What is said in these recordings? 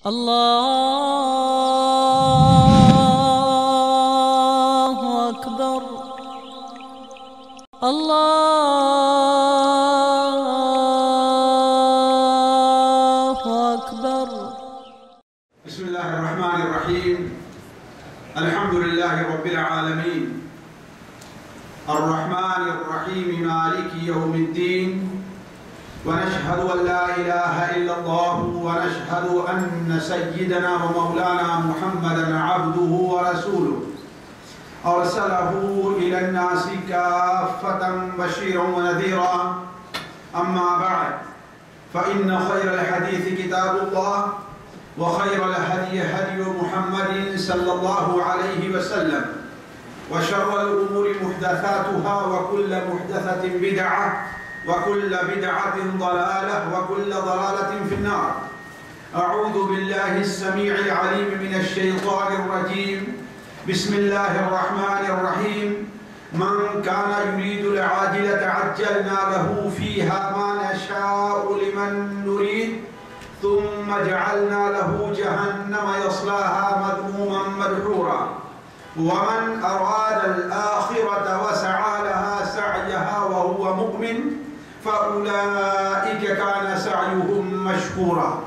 الله أكبر. الله أكبر. بسم الله الرحمن الرحيم. الحمد لله رب العالمين الرحمن الرحيم مالك يوم الدين، ونشهد أن لا إله إلا الله، ونشهد أن سيدنا ومولانا محمدا عبده ورسوله أرسله إلى الناس كافة بشيرا ونذيرا. أما بعد، فإن خير الحديث كتاب الله، وخير الهدي هدي محمد صلى الله عليه وسلم، وشر الأمور محدثاتها، وكل محدثة بدعة، وكل بدعة ضلالة، وكل ضلالة في النار. أعوذ بالله السميع العليم من الشيطان الرجيم. بسم الله الرحمن الرحيم. من كان يريد العاجلة عجلنا له فيها ما نشاء لمن نريد، ثم جعلنا له جهنم يصلاها مذموما مدحورا. ومن أراد الآخرة وسعى لها سعيها وهو مؤمن فأولئك كان سعيهم مشكورا.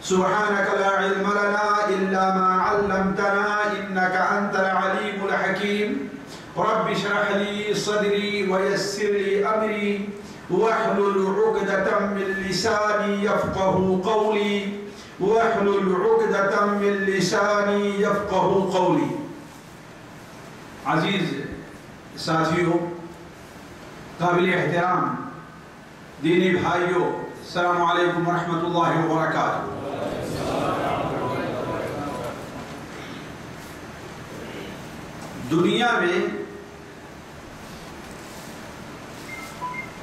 سبحانك لا علم لنا إلا ما علمتنا إنك أنت العليم الحكيم. رب اشرح لي صدري ويسر لي أمري واحلل عقدة من لساني يفقه قولي واحلل عقدة من لساني يفقه قولي. عزیز ساتھیوں، قابل احترام دینی بھائیوں، السلام علیکم ورحمۃ اللہ وبرکاتہ۔ دنیا میں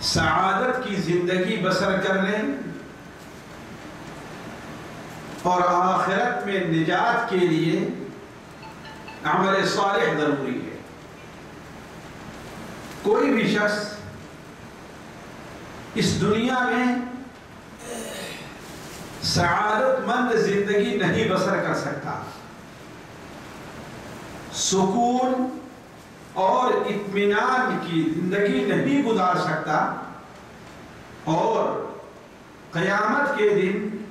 سعادت کی زندگی بسر کرنے اور آخرت میں نجات کے لیے عمل صالح ضروری ہے۔ کوئی بھی شخص اس دنیا میں سعادت مند زندگی نہیں بسر کر سکتا، سکون اور اطمینان کی زندگی نہیں گزار سکتا، اور قیامت کے دن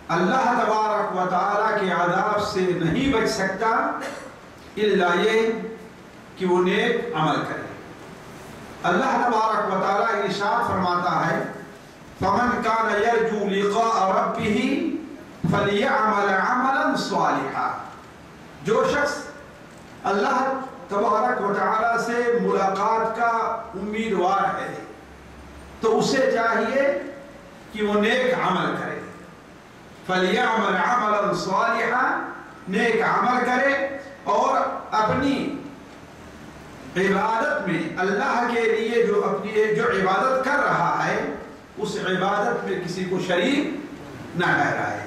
اللہ تبارک و تعالیٰ کے عذاب سے نہیں بچ سکتا الا یہ کہ وہ نیک عمل کرے۔ اللہ تبارک و تعالیٰ ارشاد فرماتا ہے، فَمَنْ كَانَ يَرْجُو لِقَاءَ رَبِّهِ فَلْيَعْمَلْ عَمَلًا صَالِحًا۔ جو شخص اللہ تبارک و تعالیٰ سے ملاقات کا امیدوار ہے تو اسے چاہیے کہ وہ نیک عمل کرے۔ فَلْيَعْمَلْ عَمَلًا صَالِحًا، نیک عمل کرے، اور اپنی عبادت میں اللہ کے لیے جو عبادت کر رہا ہے اس عبادت میں کسی کو شریک نہ ٹھہرائے۔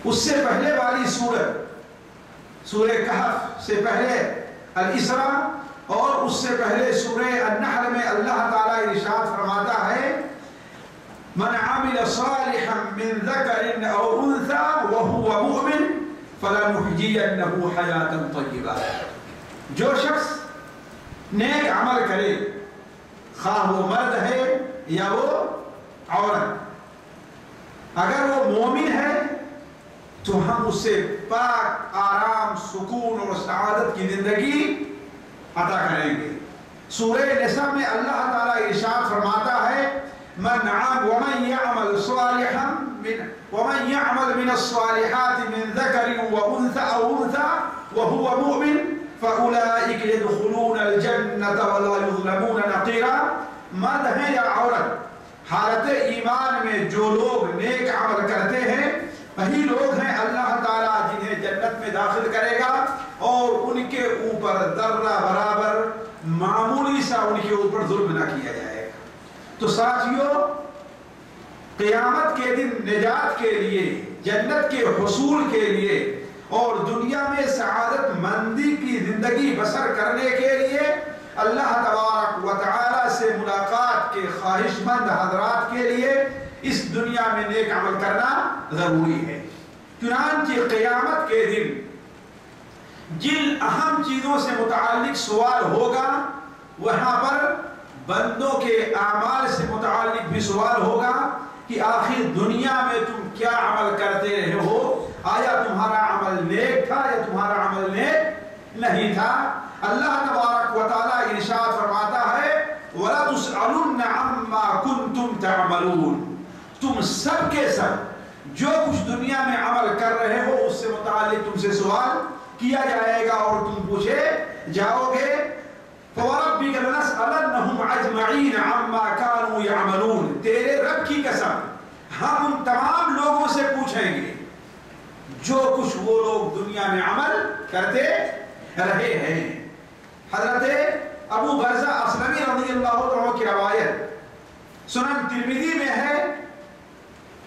اس سے پہلے والی سورہ کہف سے پہلے الاسراء، اور اس سے پہلے سورہ النحل میں اللہ تعالیٰ ارشاد فرماتا ہے، من عمل صالحا من ذکر او انثى وهو مؤمن فَلَنُحْيِيَنَّهُ حَيَاةً طَيِّبَةً۔ جو شخص نیک عمل کرے، خواہ وہ مرد ہے یا وہ عورت، اگر وہ مومن ہے تو ہم اسے پاک، آرام، سکون اور سعادت کی زندگی عطا کریں گے۔ سورہ نساء میں اللہ تعالیٰ ارشاد فرماتا ہے، وَمَنْ يَعْمَلْ مِنَ الصَّالِحَاتِ مِنْ ذَكَرٍ وَأُنْثَى أَوْ أُنْثَى وَهُوَ مُؤْمِنٌ فَأُولَئِكَ يَدْخُلُونَ الْجَنَّةَ وَلَا يُظْلَمُونَ نَقِيرًا۔ مرد ہیں یا عورت، حالت ایمان میں جو لوگ نیک عمل کرتے ہیں وہی لوگ ہیں اللہ تعالیٰ جنہیں جنت میں داخل کرے گا، اور ان کے اوپر ذرہ برابر معمولی سا ان کے اوپر ظلم نہ کیا جائے گا۔ تو ساتھیوں، قیامت کے دن نجات کے لیے، جنت کے حصول کے لیے اور دنیا میں سعادت مندی کی زندگی بسر کرنے کے لیے اللہ تبارک و تعالی سے ملاقات کے خواہش مند حضرات کے لیے اس دنیا میں نیک عمل کرنا ضروری ہے۔ چنانچہ قیامت کے دن جن اہم چیزوں سے متعلق سوال ہوگا وہاں پر بندوں کے اعمال سے متعلق بھی سوال ہوگا کہ آخر دنیا میں تم کیا عمل کرتے رہے ہو، آیا تمہارا عمل نیک تھا یا تمہارا عمل نیک نہیں تھا۔ اللہ تبارک و تعالی ارشاد فرماتا ہے وَلَتُسْأَلُنَّ عَمَّا كُنْتُمْ تَعْمَلُونَ، تم سب کے سب جو کچھ دنیا میں عمل کر رہے ہو اس سے متعلق تم سے سوال کیا جائے گا اور تم پوچھے جاؤ گے۔ فَوَرَبِّكَ لَنَسْأَلَنَّهُمْ أَجْمَعِينَ عَمَّا كَانُوا يَعْمَلُونَ، تیرے رب کی قسم ہم ان تمام لوگوں سے پوچھیں گے جو کچھ وہ لوگ دنیا میں عمل کرتے رہے ہیں۔ حضرت ابو برزہ اسلمی رضی اللہ عنہ کی روایت سنن ترمذی میں ہے،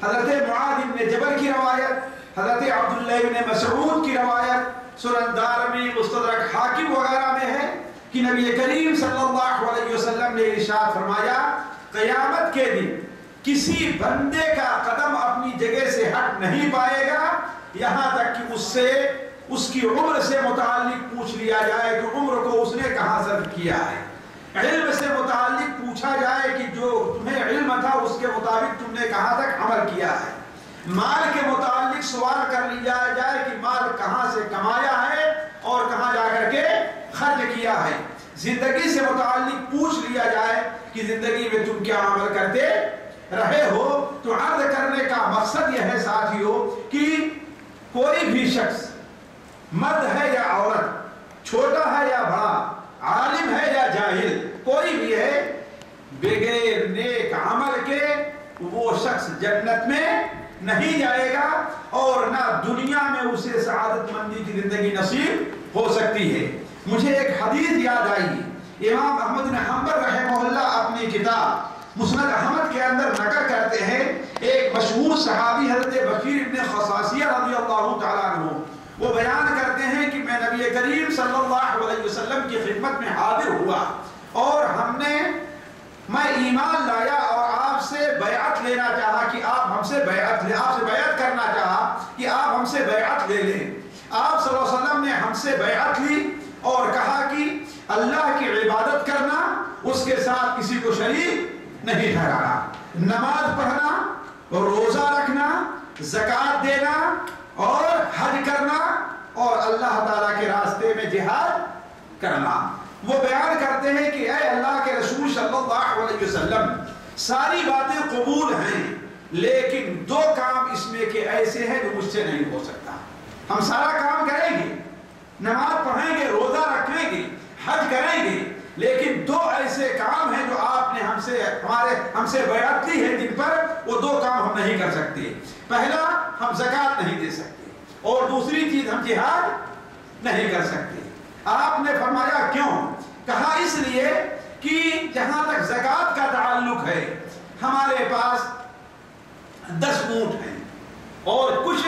حضرت معاذ بن جبل کی روایت، حضرت عبداللہ بن مسعود کی روایت سنن دارمی مستدرک حاکم وغیرہ میں ہے کہ نبی کریم صلی اللہ علیہ وسلم نے ارشاد فرمایا قیامت کے دن کسی بندے کا قدم اپنی جگہ سے ہٹ نہیں پائے گا یہاں تک کہ اس کی عمر سے متعلق پوچھ لیا جائے کہ عمر کو اس نے کہاں صرف کیا ہے، علم سے متعلق پوچھا جائے کہ جو تمہیں علم تھا اس کے مطابق تم نے کہاں تک عمل کیا ہے، مال کے متعلق سوال کر لیا جائے کہ مال کہاں سے کمایا ہے اور کہاں جا کر کے خرچ کیا ہے، زندگی سے متعلق پوچھ لیا جائے کہ زندگی میں تم کیا عمل کرتے رہے ہو۔ تو عرض کرنے کا مقصد یہ ہے ساتھیو کہ کوئی بھی شخص مرد ہے یا عورت، چھوٹا ہے یا بڑا، عالم ہے یا جاہل، کوئی بھی ہے، بغیر نیک عمل کے وہ شخص جنت میں نہیں جائے گا اور نہ دنیا میں اسے سعادت مندی کی زندگی نصیب ہو سکتی ہے۔ مجھے ایک حدیث یاد آئی، امام احمد بن حنبل رحمہ اللہ اپنی کتاب مسند احمد کے اندر نقل کرتے ہیں، ایک مشہور صحابی حضرت بشیر ابن خصاصیہ رضی اللہ تعالیٰ عنہ وہ بیان کرتے ہیں کہ میں نبی کریم صلی اللہ علیہ وسلم کی خدمت میں حاضر ہوا اور میں ایمان لایا اور آپ سے بیعت لینا چاہا کہ آپ ہم سے بیعت کرنا چاہا کہ آپ ہم سے بیعت لے لیں۔ آپ صلی اللہ علیہ وسلم نے ہم سے بیعت لی اور کہا کہ اللہ کی عبادت کرنا، اس کے ساتھ کسی کو شریک نہیں ٹھہرانا، نماز پڑھنا، روزہ رکھنا، زکوٰۃ دینا اور حج کرنا اور اللہ تعالیٰ کے راستے میں جہاد کرنا۔ وہ بیان کرتے ہیں کہ اے اللہ کے رسول صلی اللہ علیہ وسلم ساری باتیں قبول ہیں لیکن دو کام اس میں کے ایسے ہیں جو مجھ سے نہیں ہو سکتا۔ ہم سارا کام کریں گے، نماز پڑھیں گے، روزہ رکھیں گے، حج کریں گے، لیکن دو ایسے کام ہیں جو آپ نے ہم سے بیعت لی ہے جن پر وہ دو کام ہم نہیں کر سکتے۔ پہلا ہم زکوٰۃ نہیں دے سکتے اور دوسری چیز ہم جہاد نہیں کر سکتے۔ آپ نے فرمایا کیوں؟ کہا اس لیے کہ جہاں تک زکوٰۃ کا تعلق ہے ہمارے پاس 10 اونٹ ہیں اور کچھ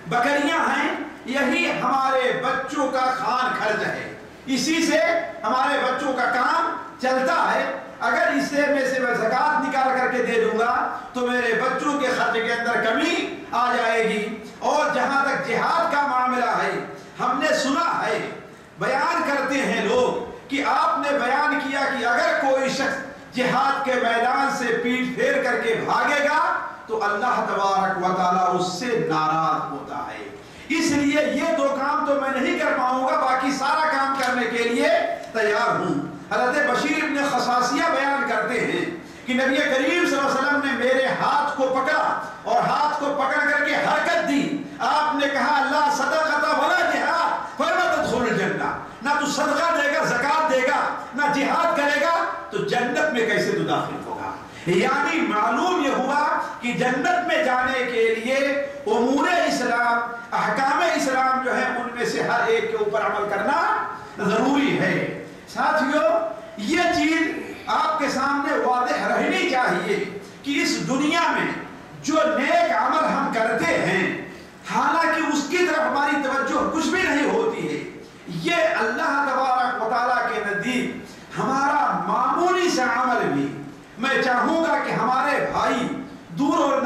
بکریاں ہیں، یہی ہمارے بچوں کا خوان خرچ ہے، اسی سے ہمارے بچوں کا کام چلتا ہے۔ اگر اس میں سے میں زکوٰۃ نکال کر کے دے دوں گا تو میرے بچوں کے خرچ کے اندر کمی آ جائے گی۔ اور جہاں تک جہاد کا معاملہ ہے ہم نے سنا ہے، بیان کرتے ہیں لوگ کہ آپ نے بیان کیا کہ اگر کوئی شخص جہاد کے میدان سے پیٹھ پھیر کر کے بھاگے گا تو اللہ تبارک و تعالیٰ اس سے ناراض ہوتا ہے۔ اس لیے یہ دو کام تو میں نہیں کر پاؤں گا، باقی سارا کام کرنے کے لیے تیار ہوں۔ حضرت بشیر ابن خصاصیہ بیان کرتے ہیں کہ نبی کریم صلی اللہ علیہ وسلم نے میرے ہاتھ کو پکڑا اور ہاتھ کو پکڑ کر کے حرکت دی۔ آپ نے کہا اللہ صدقۃ ولا جہاد فلا تدخل الجنہ، نہ تو صدقہ دے گا، زکوٰۃ دے گا، نہ جہاد کرے گا تو جنت میں کیسے تو داخل ہوگا؟ یعنی معلوم یہ ہوا کہ جنت میں جانے کے لیے امور اسلام، احکام اسلام جو ہے ان میں سے ہر ایک کے اوپر عمل کرنا ضروری ہے۔ ساتھیو یہ چیز آپ کے سامنے واضح رہنی چاہیے کہ اس دنیا میں جو نیک عمل ہم کرتے ہیں حالانکہ اس کی طرف ہماری توجہ کچھ بھی نہیں ہوتی ہے، یہ اللہ تبارک و تعالیٰ کے نزدیک ہمارا معمولی سا عمل بھی، میں چاہوں گا کہ ہمارے بھائی دور اور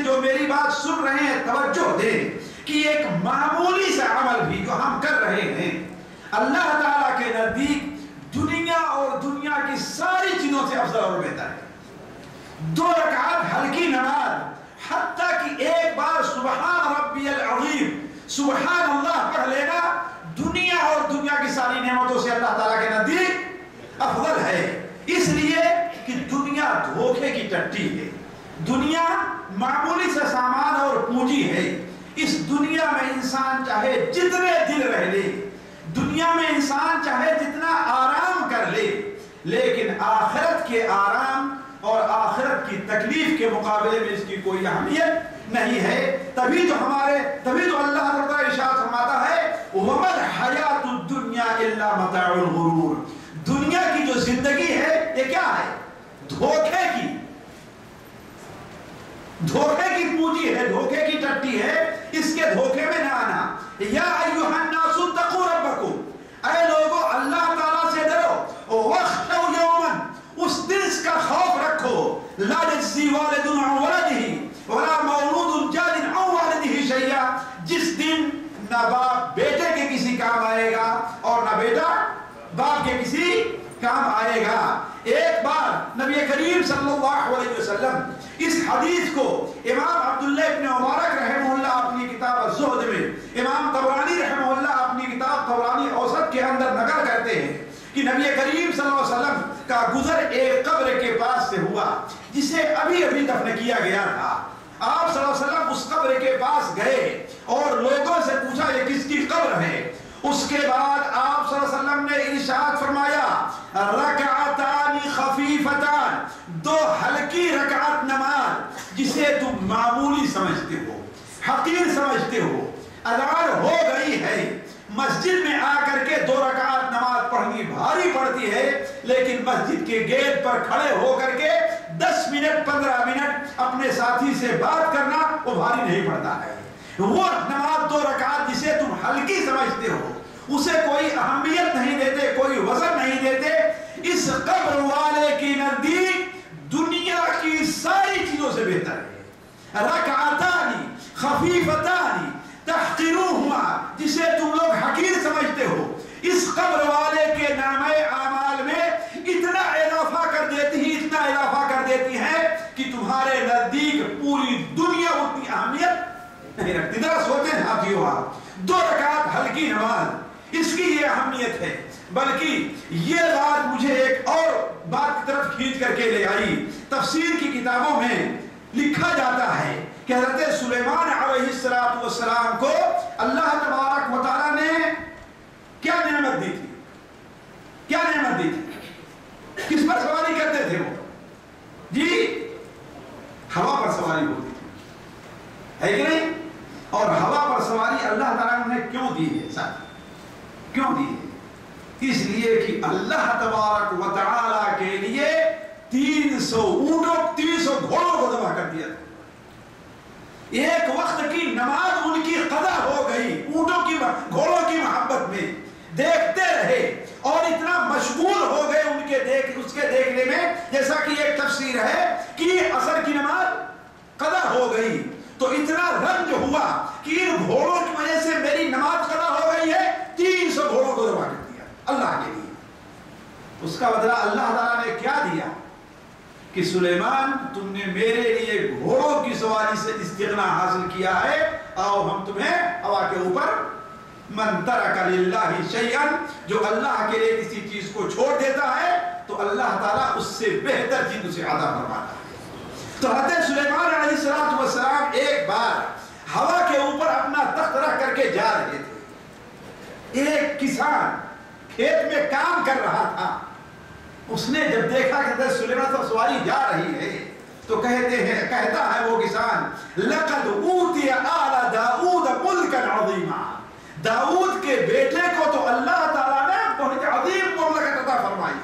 جو میری بات سن رہے ہیں توجہ دیں کہ ایک معمولی سا عمل بھی جو ہم کر رہے ہیں اللہ تعالیٰ کے نزدیک دنیا اور دنیا کی ساری چیزوں سے افضل اور بہتر ہے. 2 رکعت ہلکی نماز، حتیٰ کہ ایک بار سبحان ربی العظیم سبحان اللہ پڑھ لینا دنیا اور دنیا کی ساری نعمتوں سے اللہ تعالیٰ کے نزدیک افضل ہے. اس لیے کہ دنیا دھوکے کی ٹٹی ہے، دنیا معمولی سے سامان اور پونجی ہے. اس دنیا میں انسان چاہے جتنے دن رہ لے، دنیا میں انسان چاہے جتنا آرام کر لے، لیکن آخرت کے آرام اور آخرت کی تکلیف کے مقابلے میں اس کی کوئی اہمیت نہیں ہے. تبھی تو اللہ تعالیٰ ارشاد فرماتا ہے وَمَا الْحَيَاةُ الدُّنْيَا إِلَّا مَتَاعُ الْغُرُورِ. دنیا کی جو زندگی ہے یہ کیا ہے؟ دھوکے کی پونجی ہے، دھوکے کی ٹٹی ہے. اس کے دھوکے میں نہ آنا. یا ایھا الناس اتقوا ربکم، اے لوگو اللہ تعالیٰ سے ڈرو. واخشوا یوما، اس دن کا خوف رکھو. لا یجزی والد عن ولدہ ولا مولود جاز عن والدہ شیئا، جس دن نہ باپ بیٹے کے کسی کام آئے گا اور نہ بیٹا باپ کے کسی کام آئے گا. ایک بار نبی کریم صلی اللہ علیہ وسلم اس حدیث کو امام عبداللہ ابن مبارک رحمہ اللہ اپنی کتاب الزہد میں، امام طبرانی رحمہ اللہ اپنی کتاب طبرانی اوسط کے اندر نقل کرتے ہیں کہ نبی کریم صلی اللہ علیہ وسلم کا گزر ایک قبر کے پاس سے ہوا جسے ابھی دفن کیا گیا تھا. آپ صلی اللہ علیہ وسلم اس قبر کے پاس گئے اور لوگوں سے پوچھا یہ کس کی قبر ہے. اس کے بعد آپ صلی اللہ علیہ وسلم نے ارشاد فرمایا رکعتان خفیفتان، 2 ہلکی رکعت نماز جسے تم معمولی سمجھتے ہو، حقیر سمجھتے ہو. اذان ہو گئی ہے، مسجد میں آ کر کے 2 رکعت نماز پڑھنی بھاری پڑتی ہے، لیکن مسجد کے گیٹ پر کھڑے ہو کر کے 10 منٹ 15 منٹ اپنے ساتھی سے بات کرنا وہ بھاری نہیں پڑتا ہے. وہ نماز 2 رکعت جسے تم ہلکی سمجھتے ہو اسے کوئی اہمیت نہیں دیتے، کوئی وزن نہیں دیتے. اس قبر والے کی نزدیک دنیا کی ساری چیزوں سے بہتر ہے. رکعتان خفیفتان تحقروہما، جسے تم لوگ حقیر سمجھتے ہو، اس قبر والے کے نامہ اعمال میں اتنا اضافہ کر دیتی ہے کہ تمہارے نزدیک پوری دنیا اتنی اہمیت نہیں رکھتی. ذرا سوچیں ساتھیو، آپ 2 رکعت ہلکی نماز اس کی یہ اہمیت ہے. بلکہ یہ بات مجھے ایک اور بات کی طرف کھینچ کر کے لے آئی. تفسیر کی کتابوں میں لکھا جاتا ہے کہ حضرت سلیمان علیہ السلام کو اللہ تبارک و تعالیٰ نے کیا نعمت دی تھی؟ کیا نعمت دی تھی؟ کس پر سواری کرتے تھے وہ؟ جی ہوا پر سواری ہوتی تھی، ہے کہ نہیں؟ اور ہوا پر سواری اللہ تعالیٰ نے کیوں دی ہے ساتھ؟ کیوں دی ہے؟ اس لیے کہ اللہ تبارک و تعالیٰ کے لیے 300 اونٹوں 300 گھوڑوں کو ذبح کر دیا تھا. ایک وقت کی نماز ان کی قضا ہو گئی اونٹوں کی گھوڑوں کی محبت میں، دیکھتے رہے اور اتنا مشغول ہو گئے اس کے دیکھنے میں. جیسا کہ ایک تفسیر ہے کہ عصر کی نماز قضا ہو گئی تو اتنا رنج ہوا کہ ان گھوڑوں کی وجہ سے میری نماز قضا ہو گئی ہے، 300 گھوڑوں کو ذبح کر دیا اللہ کے لیے. اس کا بدلہ اللہ تعالیٰ نے کیا دیا کہ سلیمان تم نے میرے لیے گھوڑوں کی سواری سے استغنا حاصل کیا ہے، آؤ ہم تمہیں ہوا کے اوپر. من ترک للہ شیئا، جو اللہ کے لیے کسی چیز کو چھوڑ دیتا ہے تو اللہ تعالیٰ اس سے بہتر چیز اسے عطا فرماتا ہے. تو حضرت سلیمان علیہ السلام ایک بار ہوا کے اوپر اپنا تخت رکھ کر کے جا رہے تھے. ایک کسان کھیت میں کام کر رہا تھا، اس نے جب دیکھا کہ حضرت سلیمان پر سواری جا رہی ہے تو کہتا ہے وہ کسان لقد اوتی آل داؤد ملکا عظیما، داؤد کے بیٹے کو تو اللہ تعالیٰ نے بہت عظیم مملکت عطا فرمائی.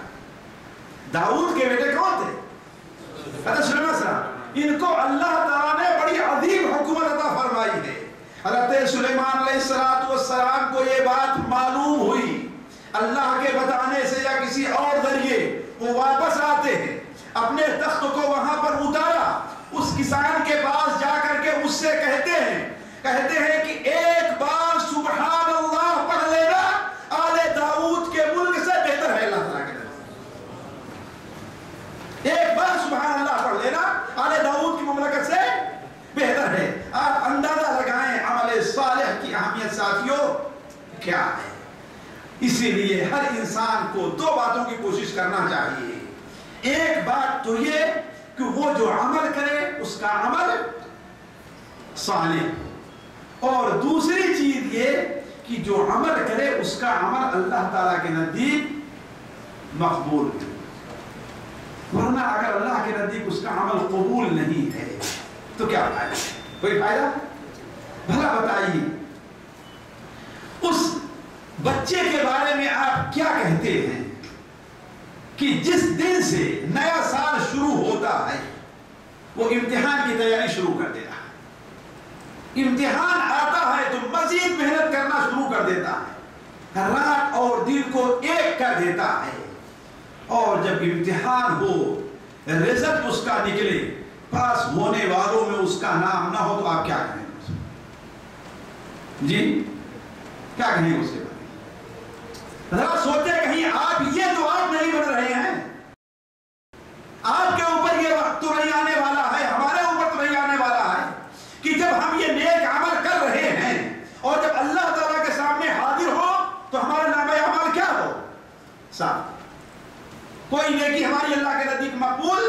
داؤد کے بیٹے کون تھے؟ حضرت سلیمان صاحب. ان کو اللہ تعالیٰ نے بڑی عظیم حکومت عطا فرمائی ہے. حضرت سلیمان علیہ السلام کو یہ بات معلوم ہوئی اللہ کے بتانے سے یا کسی اور ذریعے. وہ واپس آتے ہیں، اپنے تخت کو وہاں پر اتارا، اس کسان کے پاس جا کر کے اس سے کہتے ہیں کہ ایک بار سبحان اللہ پڑھ لینا آل داؤد کے ملک سے بہتر ہے. اللہ تعالیٰ کے نزدیک ایک بار سبحان اللہ پڑھ لینا آل داؤد کی مملکت سے بہتر ہے. آپ اندازہ لگائیں عمل صالح کی اہمیت ساتھیوں کیا ہے. اسی لیے ہر انسان کو دو باتوں کی کوشش کرنا چاہیے. ایک بات تو یہ کہ وہ جو عمل کرے اس کا عمل صالح, اور دوسری چیز یہ کہ جو عمل کرے اس کا عمل اللہ تعالیٰ کے نزدیک مقبول ہے. ورنہ اگر اللہ کے نزدیک اس کا عمل قبول نہیں ہے تو کیا فائدہ؟ کوئی فائدہ؟ بھلا بتائیے اس بچے کے بارے میں آپ کیا کہتے ہیں کہ جس دن سے نیا سال شروع ہوتا ہے وہ امتحان کی تیاری شروع کر دیتا ہے. امتحان آتا ہے تو مزید محنت کرنا شروع کر دیتا ہے, رات اور دن کو ایک کر دیتا ہے, اور جب امتحان ہو رزلٹ اس کا نکلے پاس ہونے والوں میں اس کا نام نہ ہو تو آپ کیا کہیں گے؟ جی کیا کہیں گے اس کے بارے میں؟ ذرا سوچیں کہیں آپ یہ تو آپ نہیں بن رہے ہیں. آپ کے اوپر یہ وقت تو نہیں آنے والا ہے, ہمارے اوپر تو نہیں آنے والا ہے کہ جب ہم یہ نیک عمل کر رہے ہیں اور جب اللہ تعالیٰ کے سامنے حاضر ہو تو ہمارا نام اعمال کیا ہو؟ صاف. کوئی نیکی ہماری اللہ کے نزدیک مقبول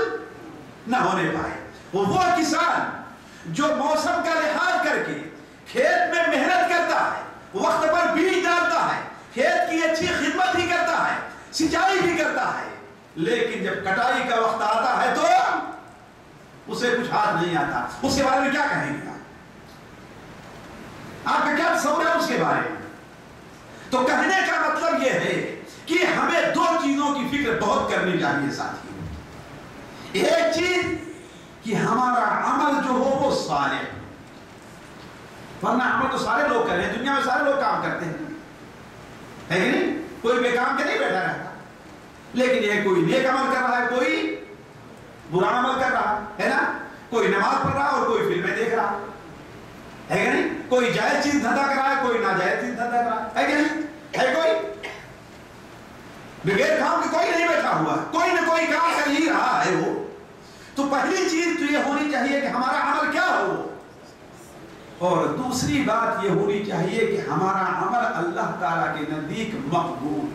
نہ ہونے پائے. وہ کسان جو موسم کا لحاظ کر کے کھیت میں محنت کرتا ہے, وقت پر بیج ڈالتا ہے, کھیت کی اچھی خدمت بھی کرتا ہے, سچائی بھی کرتا ہے, لیکن جب کٹائی کا وقت آتا ہے تو اسے کچھ ہاتھ نہیں آتا. اس کے بارے میں کیا کہیں گے آپ کا کیا تصور ہے اس کے بارے میں؟ تو کہنے کا مطلب یہ ہے کہ ہمیں دو چیزوں کی فکر بہت کرنی چاہیے ساتھیوں. ایک چیز کہ ہمارا عمل جو ہو وہ صالح, ورنہ عمل تو سارے لوگ کر رہے ہیں, دنیا میں سارے لوگ کام کرتے ہیں, ہے کہ نہیں؟ کوئی بے کام کے نہیں بیٹھا رہتا, لیکن یہ کوئی نیک عمل کر رہا ہے, کوئی برا عمل کر رہا ہے نا, کوئی نماز پڑھ رہا ہے اور کوئی فلمیں دیکھ رہا ہے کہ نہیں, کوئی جائز چیز دھندا کر رہا ہے, کوئی ناجائز چیز دھندا کر رہا ہے کہ نہیں, ہے کوئی بغیر کام کے کوئی نہیں بیٹھا ہوا, کوئی نہ کوئی کام کر ہی رہا ہے وہ. تو پہلی چیز تو یہ ہونی چاہیے کہ ہمارا عمل کیا ہو, اور دوسری بات یہ ہونی چاہیے کہ ہمارا عمل اللہ تعالیٰ کے نزدیک مقبول.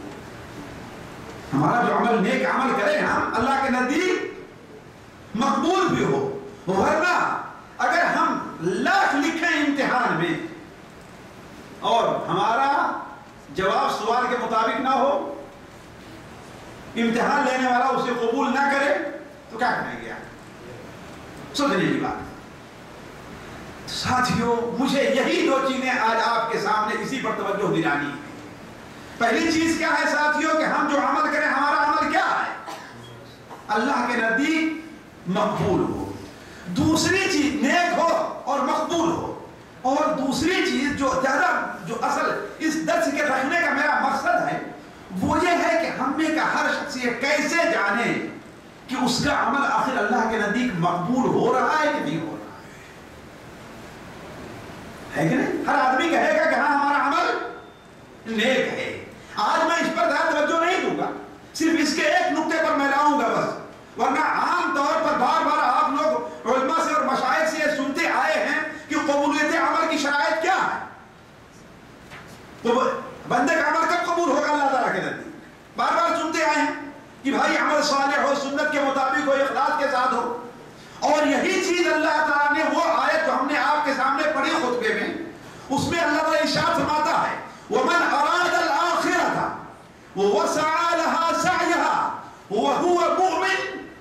ہمارا جو عمل نیک عمل کریں ہم اللہ کے نزدیک مقبول بھی ہو. ورنہ اگر ہم لاکھ لکھیں امتحان میں اور ہمارا جواب سوال کے مطابق نہ ہو, امتحان لینے والا اسے قبول نہ کرے تو کیا کریں گے؟ سوچنے کی بات. ساتھیوں مجھے یہی دو چیزیں آج آپ کے سامنے اسی پر توجہ دلانی ہے. پہلی چیز کیا ہے ساتھیوں کہ ہم جو عمل کریں ہمارا عمل کیا ہے؟ اللہ کے نزدیک مقبول ہو. دوسری چیز نیک ہو اور مقبول ہو. اور دوسری چیز جو زیادہ جو اصل اس درس کے رکھنے کا میرا مقصد ہے وہ یہ ہے کہ ہم میں کا ہر شخص یہ کیسے جانے کہ اس کا عمل آخر اللہ کے نزدیک مقبول ہو رہا ہے کہ نہیں ہو رہا ہے کہ نہیں؟ ہر آدمی کہے گا کہ ہاں ہمارا عمل نیک ہے. آج میں اس پر زیادہ توجہ نہیں دوں گا, صرف اس کے ایک نقطے پر میں لاؤں گا بس. ورنہ عام طور پر بار بار آپ لوگ علماء سے اور مشائخ سے یہ سنتے آئے ہیں کہ قبولیت عمل کی شرائط کیا ہے, بندے کا عمل کب قبول ہوگا اللہ تعالیٰ کے نزدیک. بار بار سنتے آئے ہیں کہ بھائی عمل صالح ہو, سنت کے مطابق ہو, اخلاص کے ساتھ ہو. اور یہی چیز اللہ تعالیٰ نے وہ آیت جو ہم نے آپ کے سامنے پڑھی خطبے میں, اس میں اللہ تعالیٰ ارشاد فرماتا ہے وَمَنْ أَرَادَ الْآخِرَةَ وَسَعَى لَهَا سَعْيَهَا وَهُوَ مُؤْمِنٌ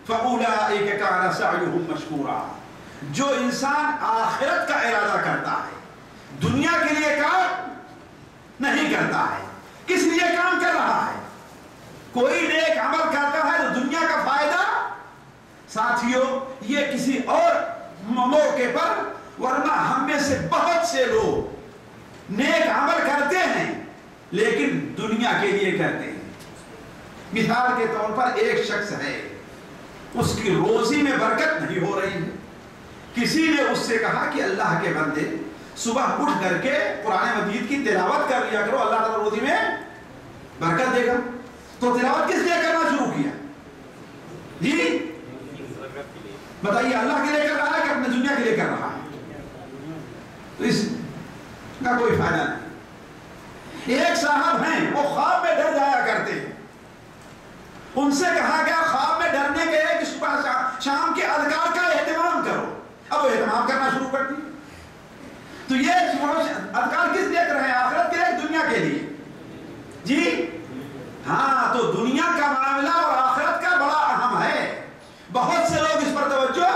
فَأُولَئِكَ كَانَ سَعْيُهُمْ مَشْكُورًا. جو انسان آخرت کا ارادہ کرتا ہے, دنیا کے لیے کام نہیں کرتا ہے, کس لیے کام کر رہا ہے؟ کوئی نیک عمل کرتا ہے تو دنیا کا فائدہ ساتھیوں یہ کسی اور موقع پر, ورنہ ہم میں سے بہت سے لوگ نیک عمل کرتے ہیں لیکن دنیا کے لیے کرتے ہیں. مثال کے طور پر ایک شخص ہے, اس کی روزی میں برکت نہیں ہو رہی ہے, کسی نے اس سے کہا کہ اللہ کے بندے صبح اٹھ کر کے قرآن مجید کی تلاوت کر لیا کرو، اللہ تعالیٰ روزی میں برکت دے گا. تو تلاوت کس لیے کرنا شروع کیا؟ جی بتائیے، اللہ کے لیے کر رہا ہے کہ اپنے دنیا کے لیے کر رہا ہے؟ تو اس کا کوئی فائدہ نہیں. ایک صاحب ہیں وہ خواب میں ڈر جایا کرتے ہیں. ان سے کہا گیا خواب میں ڈرنے کے کہ صبح شام کے اذکار کا اہتمام کرو. اب وہ اہتمام کرنا شروع کر دی. تو یہ اذکار کس لیے کر رہے ہیں؟ آخرت کے لیے، دنیا کے لیے؟ جی ہاں. تو دنیا کا معاملہ اور آخرت کا بڑا اہم ہے. بہت سے لوگ اس پر توجہ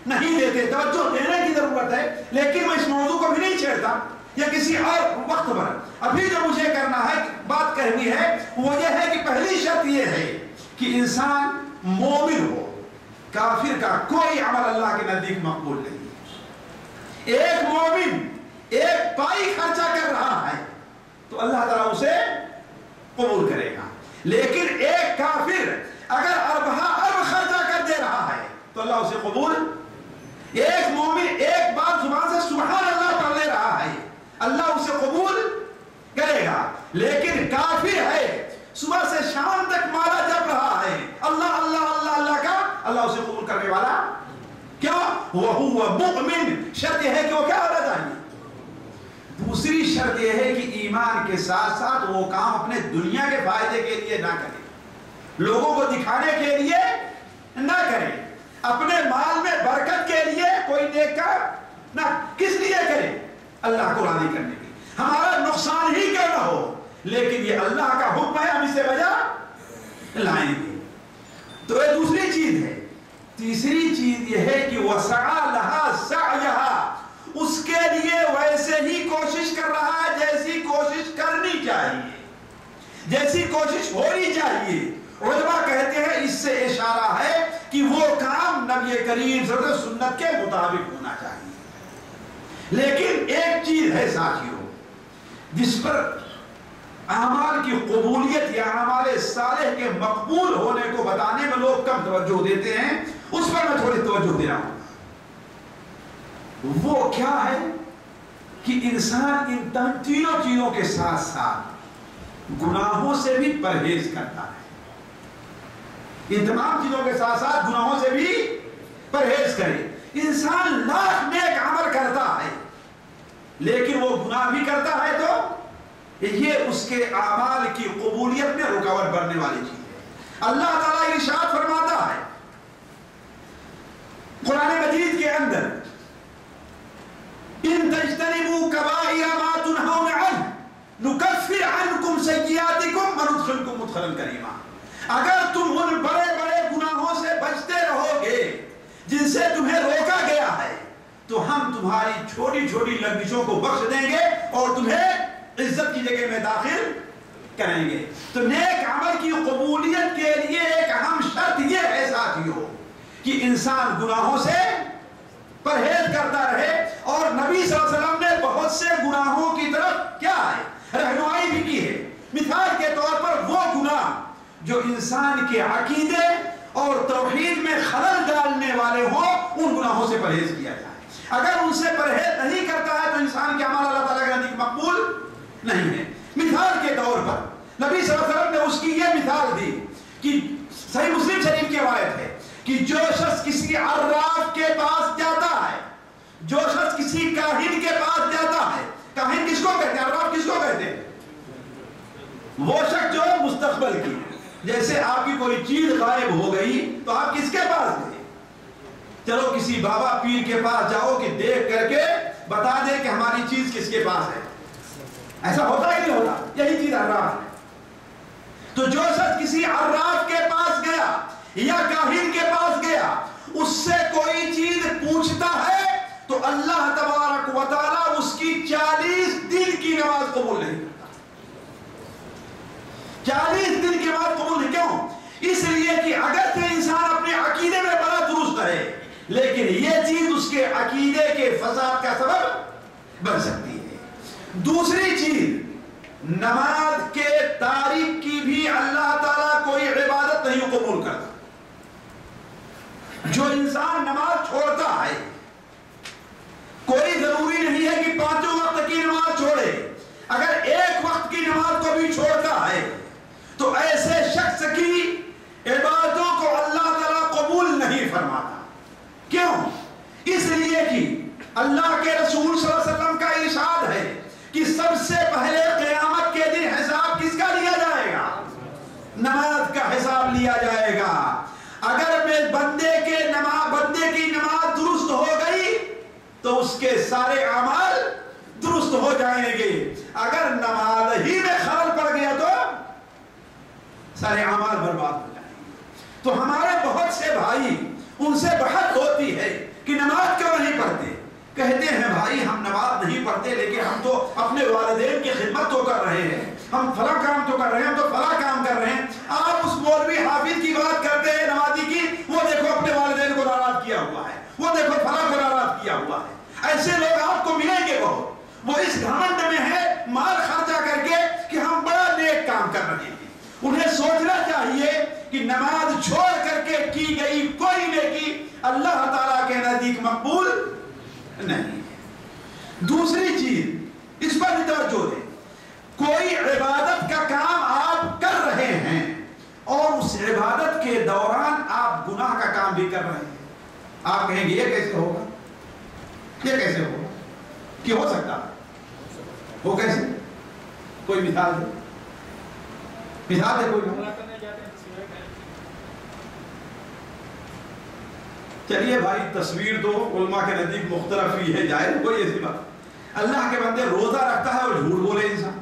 نہیں دیتے. توجہ دینے کی ضرورت ہے، لیکن میں اس موضوع کو بھی نہیں چھیڑتا یا کسی اور وقت پر. ابھی جو مجھے کرنا ہے، بات کرنی ہے، وہ یہ ہے کہ پہلی شرط یہ ہے کہ انسان مومن ہو. کافر کا کوئی عمل اللہ کے نزدیک مقبول نہیں. ایک مومن ایک پائی خرچہ کر رہا ہے تو اللہ تعالیٰ اسے قبول کرے گا. لیکن ایک کافر اگر ارب خرچہ کر دے رہا ہے تو اللہ اسے قبول. ایک مومن ایک بار زبان سے سبحان اللہ پڑھ لے رہا ہے، اللہ اسے قبول کرے گا. لیکن کافر ہے، صبح سے شام تک مالا جپ رہا ہے اللہ اللہ اللہ اللہ کا، اللہ اسے قبول کرنے والا کیوں؟ وَهُوَ مُؤْمِن. شرط یہ ہے کہ وہ کیا ہونا چاہیے؟ دوسری شرط یہ ہے کہ ایمان کے ساتھ ساتھ وہ کام اپنے دنیا کے فائدے کے لیے نہ کرے، لوگوں کو دکھانے کے لیے نہ کرے، اپنے مال میں برکت کے لیے کوئی نیک کام نہ. کس لیے کرے؟ اللہ کو راضی کرنے کے. ہمارا نقصان ہی کیوں نہ ہو، لیکن یہ اللہ کا حکم ہے، ہم اسے بجا لائیں گے. تو یہ دوسری چیز ہے. تیسری چیز یہ ہے کہ وَسَعَى لَهَا سَعْيَهَا، اس کے لیے ویسے ہی کوشش کر رہا ہے جیسی کوشش کرنی چاہیے، جیسی کوشش ہونی چاہیے. علماء کہتے ہیں اس سے اشارہ ہے کہ وہ کام نبی کریم صلی اللہ علیہ وسلم سنت کے مطابق ہونا چاہیے. لیکن ایک چیز ہے ساتھیوں جس پر اعمال کی قبولیت یا اعمال صالح کے مقبول ہونے کو بتانے میں لوگ کم توجہ دیتے ہیں، اس پر میں تھوڑی توجہ دے رہا ہوں. وہ کیا ہے کہ انسان ان تینوں چیزوں کے ساتھ ساتھ گناہوں سے بھی پرہیز کرتا ہے. ان تمام چیزوں کے ساتھ ساتھ گناہوں سے بھی پرہیز کرے. انسان لاکھ نیک عمل کرتا ہے لیکن وہ گناہ بھی کرتا ہے تو یہ اس کے اعمال کی قبولیت میں رکاوٹ بننے والی چیز ہے. اللہ تعالیٰ ارشاد فرماتا ہے قرآن مجید کے اندر ان تجتنبوا کبائر ما تنہون عنہ نکفر عنکم سیئاتکم وندخلکم مدخلا کریما. اگر تم ان بڑے بڑے گناہوں سے بچتے رہو گے جن سے تمہیں روکا گیا ہے تو ہم تمہاری چھوٹی چھوٹی لغزشوں کو بخش دیں گے اور تمہیں عزت کی جگہ میں داخل کریں گے. تو نیک عمل کی قبولیت کے لیے ایک اہم شرط یہ ہے ساتھیوں کہ انسان گناہوں سے پرہیز کرتا رہے. اور نبی صلی اللہ علیہ وسلم نے بہت سے گناہوں کی طرف کیا ہے رہنمائی بھی کی ہے. مثال کے طور پر وہ گناہ جو انسان کے عقیدے اور توحید میں خلل ڈالنے والے ہوں ان گناہوں سے پرہیز کیا جائے. اگر ان سے پرہیز نہیں کرتا ہے تو انسان کے اعمال اللہ تعالیٰ کے نزدیک مقبول نہیں ہے. مثال کے طور پر نبی صلی اللہ علیہ وسلم نے اس کی یہ مثال دی کہ صحیح مسلم شریف کی روایت ہے کہ جو شخص کسی عراف کے پاس جاتا ہے، جو شخص کسی کاہن کے پاس جاتا ہے، کاہن کس کو کہتے ہیں؟ عراف کس کو کہتے ہیں؟ وہ شخص جو مستقبل کی، جیسے آپ کی کوئی چیز غائب ہو گئی تو آپ کس کے پاس گئے؟ چلو کسی بابا پیر کے پاس جاؤ کہ دیکھ کر کے بتا دے کہ ہماری چیز کس کے پاس ہے. ایسا ہوتا ہے کہ نہیں ہوتا؟ یہی چیز عراف ہے. تو جو شخص کسی عراف کے پاس گیا یا کاہن کے پاس گیا، اس سے کوئی چیز پوچھتا ہے تو اللہ تبارک و تعالی اس کی 40 دن کی نماز قبول نہیں کرتا. 40 دن کی نماز قبول نہیں. کیوں؟ اس لیے کہ اگرچہ انسان اپنے عقیدے میں بڑا درست رہے لیکن یہ چیز اس کے عقیدے کے فساد کا سبب بن سکتی ہے. دوسری چیز، نماز کے تارک کی بھی اللہ تعالیٰ کوئی عبادت نہیں قبول کرتا. جو انسان نماز چھوڑتا ہے کے سارے اعمال درست ہو جائیں گے. اگر نماز ہی میں خلل پڑ گیا تو سارے اعمال برباد ہو جائیں گے. تو ہمارے بہت سے بھائی ان سے بحث ہوتی ہے کہ نماز کیوں نہیں پڑھتے. کہتے ہیں بھائی ہم نماز نہیں پڑھتے لیکن ہم تو اپنے والدین کی خدمت تو کر رہے ہیں, ہم فلاں کام تو کر رہے ہیں, ہم تو فلاں کام کر رہے ہیں. آپ اس مولوی حافظ کی بات کرتے ہیں نمازی کی, وہ دیکھو اپنے والدین کو ناراض کیا ہوا ہے, وہ دیکھو فلاں کو ناراض کیا ہوا ہے. ایسے لوگ آپ کو ملیں گے بہت. وہ اس گھمنڈ میں ہے مال خرچہ کر کے کہ ہم بڑا نیک کام کر رہے ہیں. انہیں سوچنا چاہیے کہ نماز چھوڑ کر کے کی گئی کوئی نیکی اللہ تعالیٰ کے نزدیک مقبول نہیں. دوسری چیز اس پر بھی توجہ دیں, کوئی عبادت کا کام آپ کر رہے ہیں اور اس عبادت کے دوران آپ گناہ کا کام بھی کر رہے ہیں. آپ کہیں گے یہ کیسے ہوگا, یہ کیسے ہوگا, کہ ہو سکتا ہو کیسے؟ کوئی مثال دے, مثال دے کوئی. چلیے بھائی تصویر تو علماء کے نزدیک مختلف ہی ہے, جائز کوئی ایسی بات. اللہ کے بندے روزہ رکھتا ہے اور جھوٹ بولے انسان,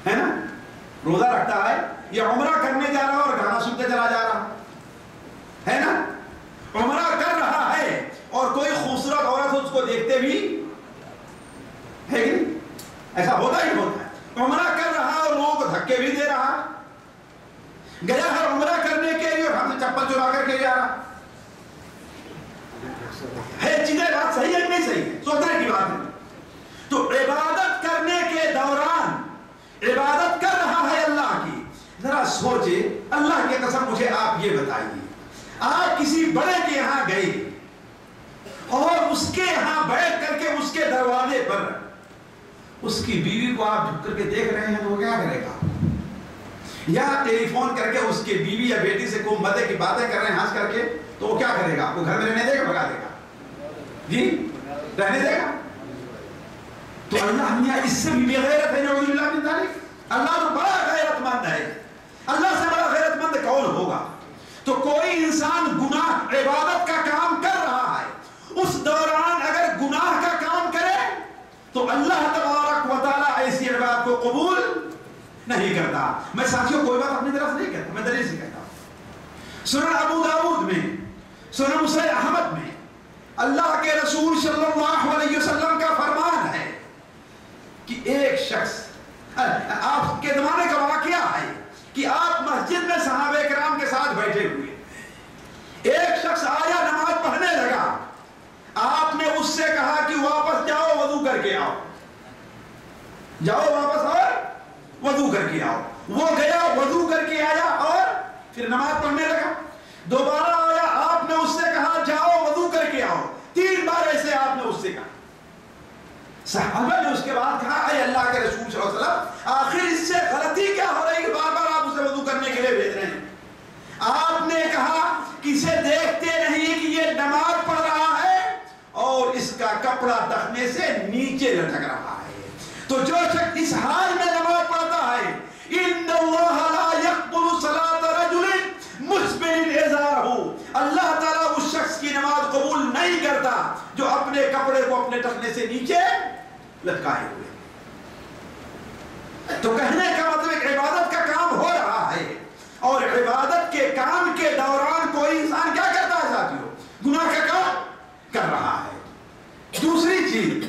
ہے نا, روزہ رکھتا ہے یا عمرہ کرنے جا رہا اور گانا سنتے چلا جا رہا ہے نا, عمرہ کر رہا ہے اور کوئی خوبصورت عورت اس کو دیکھتے بھی ہے کہ نہیں, ایسا ہوتا ہی ہوتا ہے. عمرہ کر رہا اور لوگوں کو دھکے بھی دے رہا, گیا ہے عمرہ کرنے کے لیے اور ہم سے چپل چرا کر کے جا رہا ہے. چیزیں بات صحیح ہے کہ نہیں صحیح ہے, سوچنے کی بات ہے. تو عبادت کرنے کے دوران عبادت کر رہا ہے اللہ کی, ذرا سوچے, اللہ کی قسم مجھے آپ یہ بتائیے, آپ کسی بڑے کے یہاں گئے اور اس کے یہاں بیٹھ کر کے اس کے دروازے پر اس کی بیوی کو آپ جھک کر کے دیکھ رہے ہیں تو وہ کیا کرے گا؟ یا ٹیلی فون کر کے اس کے بیوی یا بیٹی سے کوئی مزے کی باتیں کر رہے ہیں ہنس کر کے, تو وہ کیا کرے گا؟ آپ کو گھر میں رہنے دے گا, بھگا دے گا؟ جی رہنے دے گا؟ تو اللہ میاں اس سے بھی بے غیرت ہے, نعوذ باللہ من ذالک. اللہ تو بڑا غیرت مند ہے, اللہ سے بڑا غیرت مند کون ہوگا؟ تو کوئی انسان گناہ عبادت کا کام کر رہا ہے, اس دوران اگر گناہ کا کام کرے تو اللہ تبارک و تعالیٰ ایسی عبادت کو قبول نہیں کرتا. میں ساتھیوں کوئی بات اپنی طرف نہیں کہتا, میں دلیل سے کہتا ہوں. سنن ابو داؤد میں, سنن مسند احمد میں اللہ کے رسول صلی اللہ علیہ وسلم کا فرمان ہے کہ ایک شخص, آپ کے زمانے کا واقعہ ہے کہ آپ مسجد میں صحابہ کرام کے ساتھ بیٹھے ہوئے, ایک شخص آیا نماز پڑھنے لگا, آپ نے اس سے کہا کہ واپس جاؤ وضو کر کے آؤ, جاؤ واپس اور وضو کر کے آؤ. وہ گیا, وضو کر کے آیا اور پھر نماز پڑھنے لگا. دوبارہ آیا, آپ نے اس سے کہا جاؤ وضو کر کے آؤ. 3 بار ایسے آپ نے اس سے کہا. صحابہ نے اس کے بعد کہا اے اللہ کے رسول صلی اللہ علیہ وسلم, آخر اس سے غلطی کیا ہو رہی ہے, بار بار آپ اسے وضو کرنے کے لیے بھیج رہے ہیں؟ آپ نے کہا کہ اسے دیکھتے نہیں کہ یہ نماز پڑھ رہا ہے اور اس کا کپڑا تخنے سے نیچے لٹک رہا ہے. تو جو شخص اس حال میں نماز پڑھتا ہے, ان اللہ لا يقبل صلاة رجل مسبل ازارہ, اللہ تعالیٰ اس شخص کی نماز قبول نہیں کرتا جو اپنے کپڑے کو اپنے ٹخنے سے نیچے لٹکائے ہوئے. تو کہنے کا مطلب ایک عبادت کا کام ہو رہا ہے اور عبادت کے کام کے دوران کوئی انسان کیا کرتا ہے ساتھیوں؟ گناہ کا کام کر رہا ہے. دوسری چیز,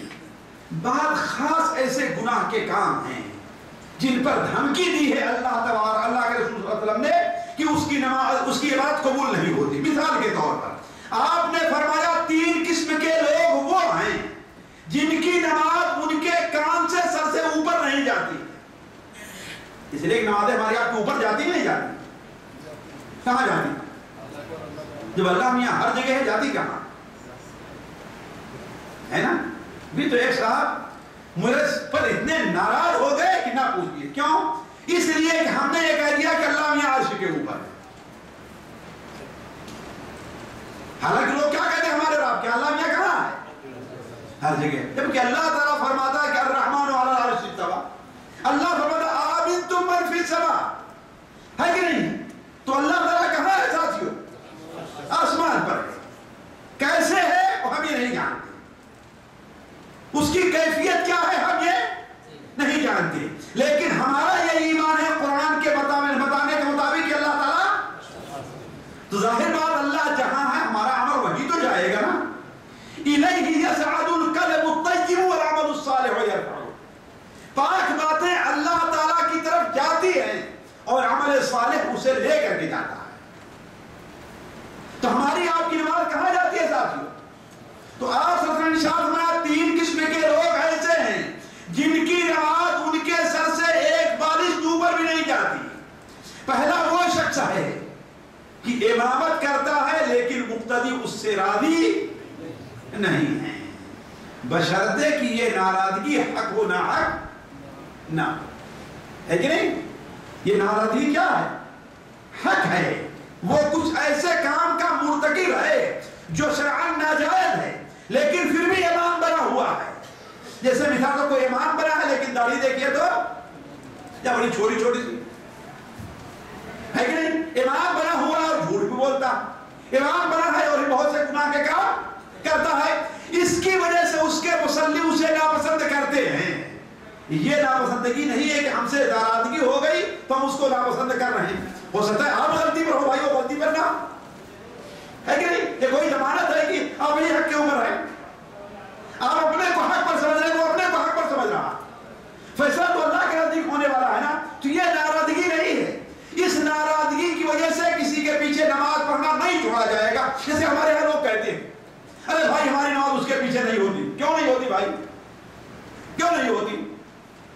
بعض خاص ایسے گناہ کے کام ہیں جن پر دھمکی دی ہے اللہ تبارک, اللہ کے رسول صلی اللہ علیہ وسلم نے کہ اس کی نماز, اس کی عبادت قبول نہیں ہوتی. مثال کے طور پر آپ نے فرمایا 3 قسم کے لوگ وہ ہیں جن کی نماز ان کے کان سے سر سے اوپر نہیں جاتی. اس لیے نمازیں ہماری آپ کے اوپر جاتی نہیں جاتی, کہاں جاتی؟ جب اللہ میاں ہر جگہ ہے, جاتی کہاں ہے نا. بھی تو ایک صاحب مجھے پر اتنے ناراض ہو گئے کہ نہ پوچھئے. کیوں؟ اس لیے کہ ہم نے یہ کہہ دیا کہ اللہ میاں عرش کے اوپر ہے. حالانکہ لوگ کیا کہتے ہیں ہمارے رب, کہ اللہ میاں کہاں ہے؟ ہر جگہ. جبکہ اللہ تعالیٰ فرماتا ہے کہ الرحمن علی العرش استویٰ. اللہ فرماتا ہے آمنتم من فی السماء, ہے کہ نہیں؟ تو اللہ تعالیٰ کہاں ہے ساتھیوں؟ آسمان پر. کیسے ہے وہ ہم یہ نہیں جانتے. کی کیفیت کیا ہے ہم یہ نہیں جانتے، لیکن ہمارا یہ ایمان ہے قرآن کے بتانے کے مطابق کہ اللہ تعالیٰ، تو ظاہر بات اللہ جہاں ہے ہمارا عمل وہی تو جائے گا نا. الیہ یصعد الکلم الطیب والعمل الصالح یرفعہ، پاک باتیں اللہ تعالیٰ کی طرف جاتی ہیں اور عمل صالح اسے لے کر کے جاتا ہے. تو ہماری آپ کی نماز کہاں جاتی ہے ساتھیوں؟ تو آپ صلی اللہ علیہ وسلم 3 قسم کے لوگ ایسے ہیں جن کی نماز ان کے سر سے ایک بالش اوپر بھی نہیں جاتی. پہلا وہ شخص ہے کہ امامت کرتا ہے لیکن مقتدی اس سے راضی نہیں ہے، بشرطے کہ یہ ناراضگی حق و ناحق نہ ہے کہ نہیں. یہ ناراضگی کیا ہے؟ حق ہے. وہ کچھ ایسے کام کا مرتکب ہے جو شرعاً ناجائز ہے لیکن پھر بھی امام بنا ہوا ہے. جیسے مثال کو کوئی امام بنا ہے لیکن داڑھی دیکھیے تو یا بڑی چھوٹی چھوٹی سی ہے کہ نہیں. امام بنا ہوا ہے اور جھوٹ بھی بولتا، امام بنا ہے اور بہت سے گناہ کے کام کرتا ہے. اس کی وجہ سے اس کے مصلی اسے ناپسند کرتے ہیں. یہ ناپسندگی نہیں ہے کہ ہم سے ناراضگی ہو گئی تو ہم اس کو ناپسند کر رہے ہیں. ہو سکتا ہے آپ غلطی پر ہو بھائی، وہ غلطی پر نہ ہے کہ نہیں. یہ کوئی ضمانت ہے کہ آپ یہ حق کے اوپر ہے، آپ اپنے کو حق پر سمجھ رہے ہیں، وہ اپنے کو حق پر سمجھ رہا. فیصلہ تو اللہ کے نزدیک ہونے والا ہے نا. تو یہ ناراضگی نہیں ہے. اس ناراضگی کی وجہ سے کسی کے پیچھے نماز پڑھنا نہیں چھوڑا جائے گا. جیسے ہمارے یہاں لوگ کہتے ہیں ارے بھائی ہماری نماز اس کے پیچھے نہیں ہوتی. کیوں نہیں ہوتی بھائی؟ کیوں نہیں ہوتی؟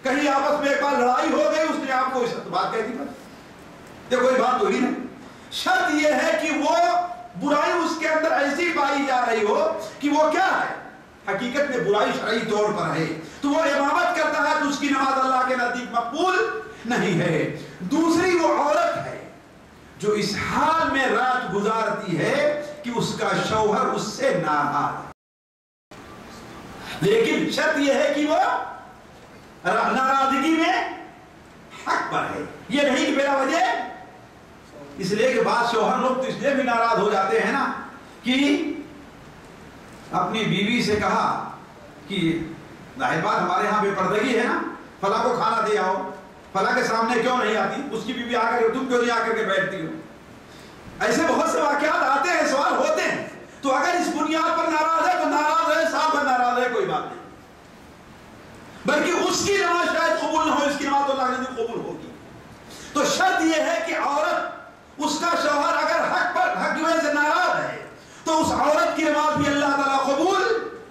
کہیں آپس میں ایک بار لڑائی ہو گئی، اس نے آپ کو اس بات کہہ دی، بس یہ کوئی بات ہوئی نہیں. شرط یہ ہے کہ وہ برائی اس کے اندر ایسی پائی جا رہی ہو کہ وہ کیا ہے، حقیقت میں برائی شرعی طور پر ہے، تو وہ امامت کرتا ہے تو اس کی نماز اللہ کے نزدیک مقبول نہیں ہے. دوسری وہ عورت ہے جو اس حال میں رات گزارتی ہے کہ اس کا شوہر اس سے ناراض، لیکن شرط یہ ہے کہ وہ ناراضگی میں حق پر ہے. یہ نہیں کہ بلا وجہ، اس لیے کہ بعض شوہر لوگ تو اس لیے بھی ناراض ہو جاتے ہیں نا کہ اپنی بیوی سے کہا کہ ظاہر بات ہمارے ہاں بے پردگی ہے نا، فلاں کو کھانا دے آؤ، فلاں کے سامنے کیوں نہیں آتی، اس کی بیوی آ کر کے تم کیوں نہیں آ کر کے بیٹھتی ہو. ایسے بہت سے واقعات آتے ہیں، سوال ہوتے ہیں. تو اگر اس بنیاد پر ناراض ہے تو ناراض ہے، صاحب ناراض ہے، کوئی بات نہیں، بلکہ اس کی نماز شاید قبول نہ ہو، اس کی نماز اللہ کے نزدیک قبول ہوگی. تو شرط یہ ہے کہ عورت، اس کا شوہر اگر حق کی وجہ سے ناراض ہے تو اس عورت کی نماز بھی اللہ تعالیٰ قبول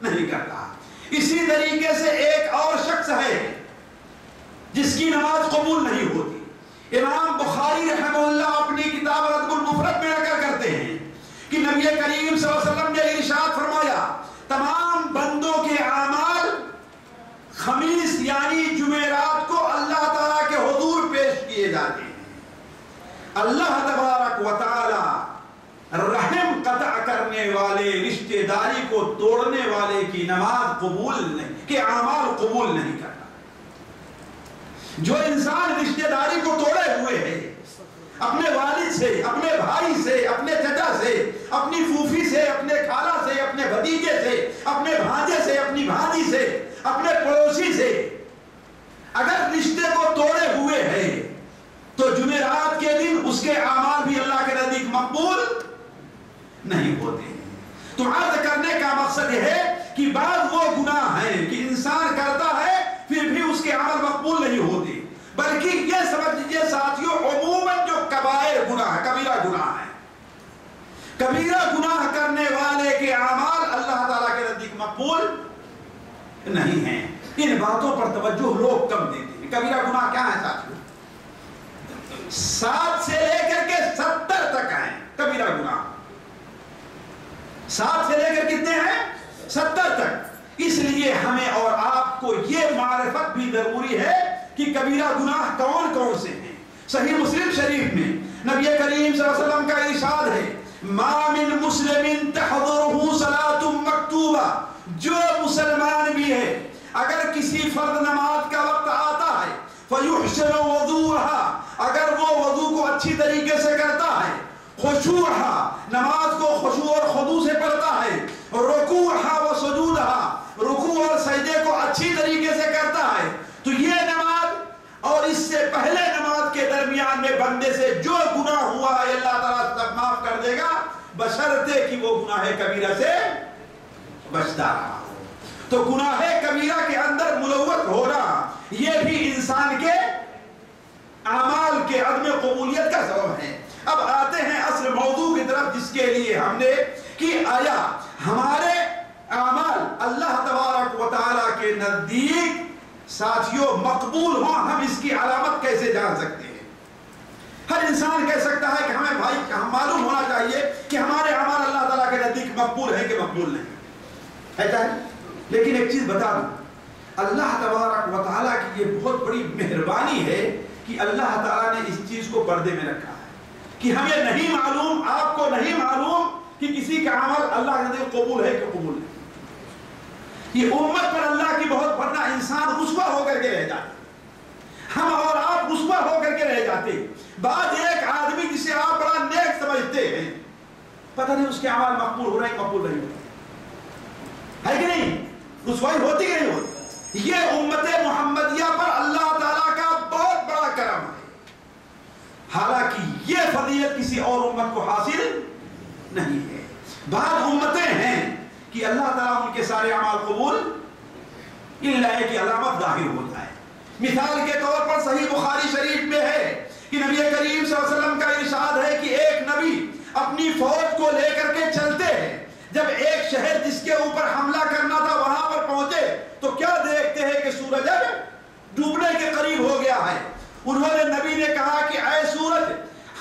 نہیں کرتا. اسی طریقے سے ایک اور شخص ہے جس کی نماز قبول نہیں ہوتی. امام بخاری رحمہ اللہ اپنی کتاب الادب المفرد میں نقل کرتے ہیں کہ نبی کریم صلی اللہ علیہ وسلم نے ارشاد فرمایا تمام بندوں کے اعمال خمیس یعنی جمعرات کو اللہ تعالیٰ کے حضور پیش کیے جاتے ہیں. اللہ تبارک و تعالی رحم قطع کرنے والے، رشتہ داری کو توڑنے والے کی نماز قبول نہیں، کہ اعمال قبول نہیں کرتا. جو انسان رشتہ داری کو توڑے ہوئے ہے، اپنے والد سے، اپنے بھائی سے، اپنے چچا سے، اپنی پھوپھی سے، اپنے خالہ سے، اپنے بھتیجے سے، اپنے بھانجے سے، اپنی بھانجی سے، اپنے پڑوسی سے اگر رشتے کو توڑے ہوئے ہے تو جمعرات کے دن اس کے اعمال بھی اللہ کے نزدیک مقبول نہیں ہوتے. تو عرض کرنے کا مقصد یہ ہے کہ بعض وہ گناہ ہیں کہ انسان کرتا ہے پھر بھی اس کے عمل مقبول نہیں ہوتے، بلکہ یہ سمجھ لیجیے ساتھیوں عموماً جو کبائر گناہ، کبیرہ گناہ ہے، کبیرہ گناہ کرنے والے کے اعمال اللہ تعالیٰ کے نزدیک مقبول نہیں ہیں. ان باتوں پر توجہ لوگ کم دیتے ہیں. کبیرہ گناہ کیا ہے ساتھیوں؟ 7 سے لے کر کے 70 تک ہیں کبیرہ گناہ. 7 سے لے کر کتنے ہیں؟ 70 تک. اس لیے ہمیں اور آپ کو یہ معرفت بھی ضروری ہے کہ کبیرہ گناہ کون کون سے ہیں. صحیح مسلم شریف میں نبی کریم صلی اللہ علیہ وسلم کا ارشاد ہے ما من مسلم تحضره صلاۃ مکتوبہ، جو مسلمان بھی ہے اگر کسی فرض نماز کا وقت آتا ہے فیحسن وضوءها، اگر وہ وضو کو اچھی طریقے سے کرتا ہے، خشوعها، نماز کو خشوع اور خضوع سے پڑھتا ہے، رکوعها و سجودها، رکوع اور سجدے کو جو گناہ ہوا ہے اللہ تعالیٰ سب معاف کر دے گا بشرطے کہ وہ گناہ کبیرہ سے بچتا رہا ہو۔ تو گناہ کبیرہ کے اندر ملوث ہونا یہ بھی انسان کے اعمال کے عدم قبولیت کا سبب ہے۔ اب آتے ہیں اصل موضوع کی طرف جس کے لیے ہم نے کہ آیا ہمارے اعمال اللہ تبارک و تعالیٰ کے نزدیک ساتھیوں مقبول ہوں، ہم اس کی علامت کیسے جان سکتے ہیں؟ ہر انسان کہہ سکتا ہے کہ ہمیں بھائی معلوم ہونا چاہیے کہ ہمارے اعمال اللہ تعالیٰ کے نزدیک مقبول ہیں کہ مقبول نہیں، ایسا ہے؟ لیکن ایک چیز بتا دوں، اللہ تبارک و تعالیٰ کی یہ بہت بڑی مہربانی ہے کہ اللہ تعالیٰ نے اس چیز کو پردے میں رکھا ہے کہ ہمیں نہیں معلوم، آپ کو نہیں معلوم کہ کسی کا عمل اللہ کے نزدیک قبول ہے کہ قبول نہیں۔ یہ امت پر اللہ کی بہت ورنہ انسان رسوا ہو کر کے رہ جاتے، ہم اور آپ رسوا ہو کر کے رہ جاتے۔ بعد ایک آدمی جسے آپ بڑا نیک سمجھتے ہیں، پتہ نہیں اس کے اعمال مقبول ہو رہے ہیں مقبول نہیں ہو رہے، ہے کہ نہیں؟ رسوائی ہوتی کہ نہیں ہوتی؟ یہ امت محمدیہ پر اللہ تعالیٰ کا بہت بڑا کرم ہے، حالانکہ یہ فضیلت کسی اور امت کو حاصل نہیں ہے۔ بعض امتیں ہیں کہ اللہ تعالیٰ ان کے سارے اعمال قبول اللہ کی علامت ظاہر ہو جائے۔ مثال کے طور پر صحیح بخاری شریف میں ہے کہ نبی کریم صلی اللہ علیہ وسلم کا ارشاد ہے کہ ایک نبی اپنی فوج کو لے کر کے چلتے ہیں، جب ایک شہر جس کے اوپر حملہ کرنا تھا وہاں پر پہنچے تو کیا دیکھتے ہیں کہ سورج اب ڈوبنے کے قریب ہو گیا ہے۔ انہوں نے نبی نے کہا کہ اے سورج،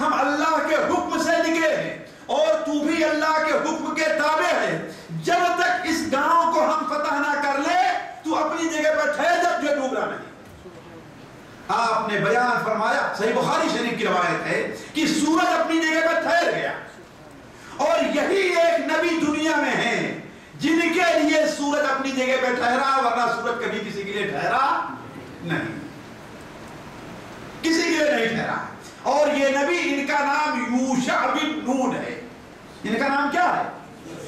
ہم اللہ کے حکم سے نکلے ہیں اور تو بھی اللہ کے حکم کے تابع ہے، جب تک اس گاؤں کو ہم فتح نہ کر لے تو اپنی جگہ پر ٹھہر جا، جو ڈوبنا نہیں۔ آپ نے بیان فرمایا، صحیح بخاری شریف کی روایت ہے کہ سورج اپنی جگہ پر ٹھہر گیا، اور یہی ایک نبی دنیا میں ہیں جن کے لیے سورج اپنی جگہ پہ ٹھہرا، ورنہ سورج کبھی کسی کے لیے ٹھہرا نہیں، کسی کے لیے نہیں ٹھہرا۔ اور یہ نبی، ان کا نام یوشع بن نون ہے۔ ان کا نام کیا ہے؟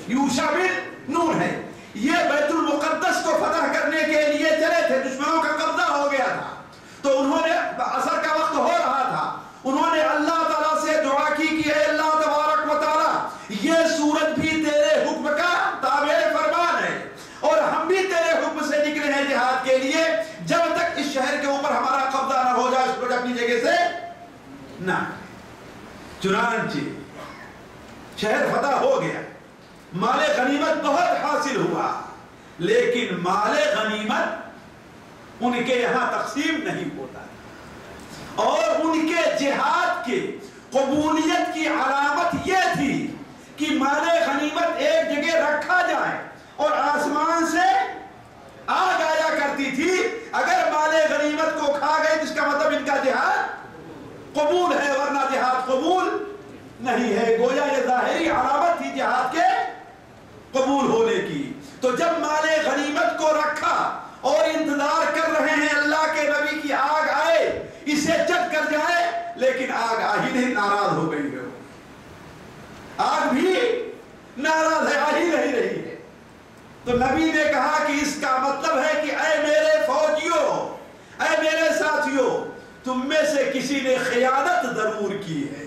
یوشع بن نون ہے۔ یہ بیت المقدس کو فتح کرنے کے لیے چلے تھے، دشمنوں کا قبضہ ہو گیا تھا، تو انہوں نے عصر کا وقت ہو رہا تھا، انہوں نے اللہ تعالیٰ سے دعا کی کہ اے اللہ تبارک و تعالیٰ، یہ سورج بھی تیرے حکم کا تابع فرمان ہے اور ہم بھی تیرے حکم سے نکلے ہیں جہاد کے لیے، جب تک اس شہر کے اوپر ہمارا قبضہ نہ ہو جائے سورج اپنی جگہ سے نہ۔ چنانچہ شہر فتح ہو گیا، مال غنیمت بہت حاصل ہوا، لیکن مال غنیمت ان کے یہاں تقسیم نہیں ہوتا، اور ان کے جہاد کے قبولیت کی علامت یہ تھی کہ مال غنیمت ایک جگہ رکھا جائے اور آسمان سے آگ آیا کرتی تھی، اگر مال غنیمت کو کھا گئے جس کا مطلب ان کا جہاد قبول ہے، ورنہ جہاد قبول نہیں ہے۔ گویا یہ ظاہری علامت تھی جہاد کے قبول ہونے کی۔ تو جب مال غنیمت کو رکھا اور انتظار کر رہے ہیں اللہ کے نبی کی آگ آئے، اسے چٹ کر جائے، لیکن آگ آ ہی نہیں، ناراض ہو گئی ہے، آگ بھی ناراض ہے، آ ہی نہیں رہی ہے۔ تو نبی نے کہا کہ اس کا مطلب ہے کہ اے میرے فوجیوں، اے میرے ساتھیوں، تم میں سے کسی نے خیانت ضرور کی ہے،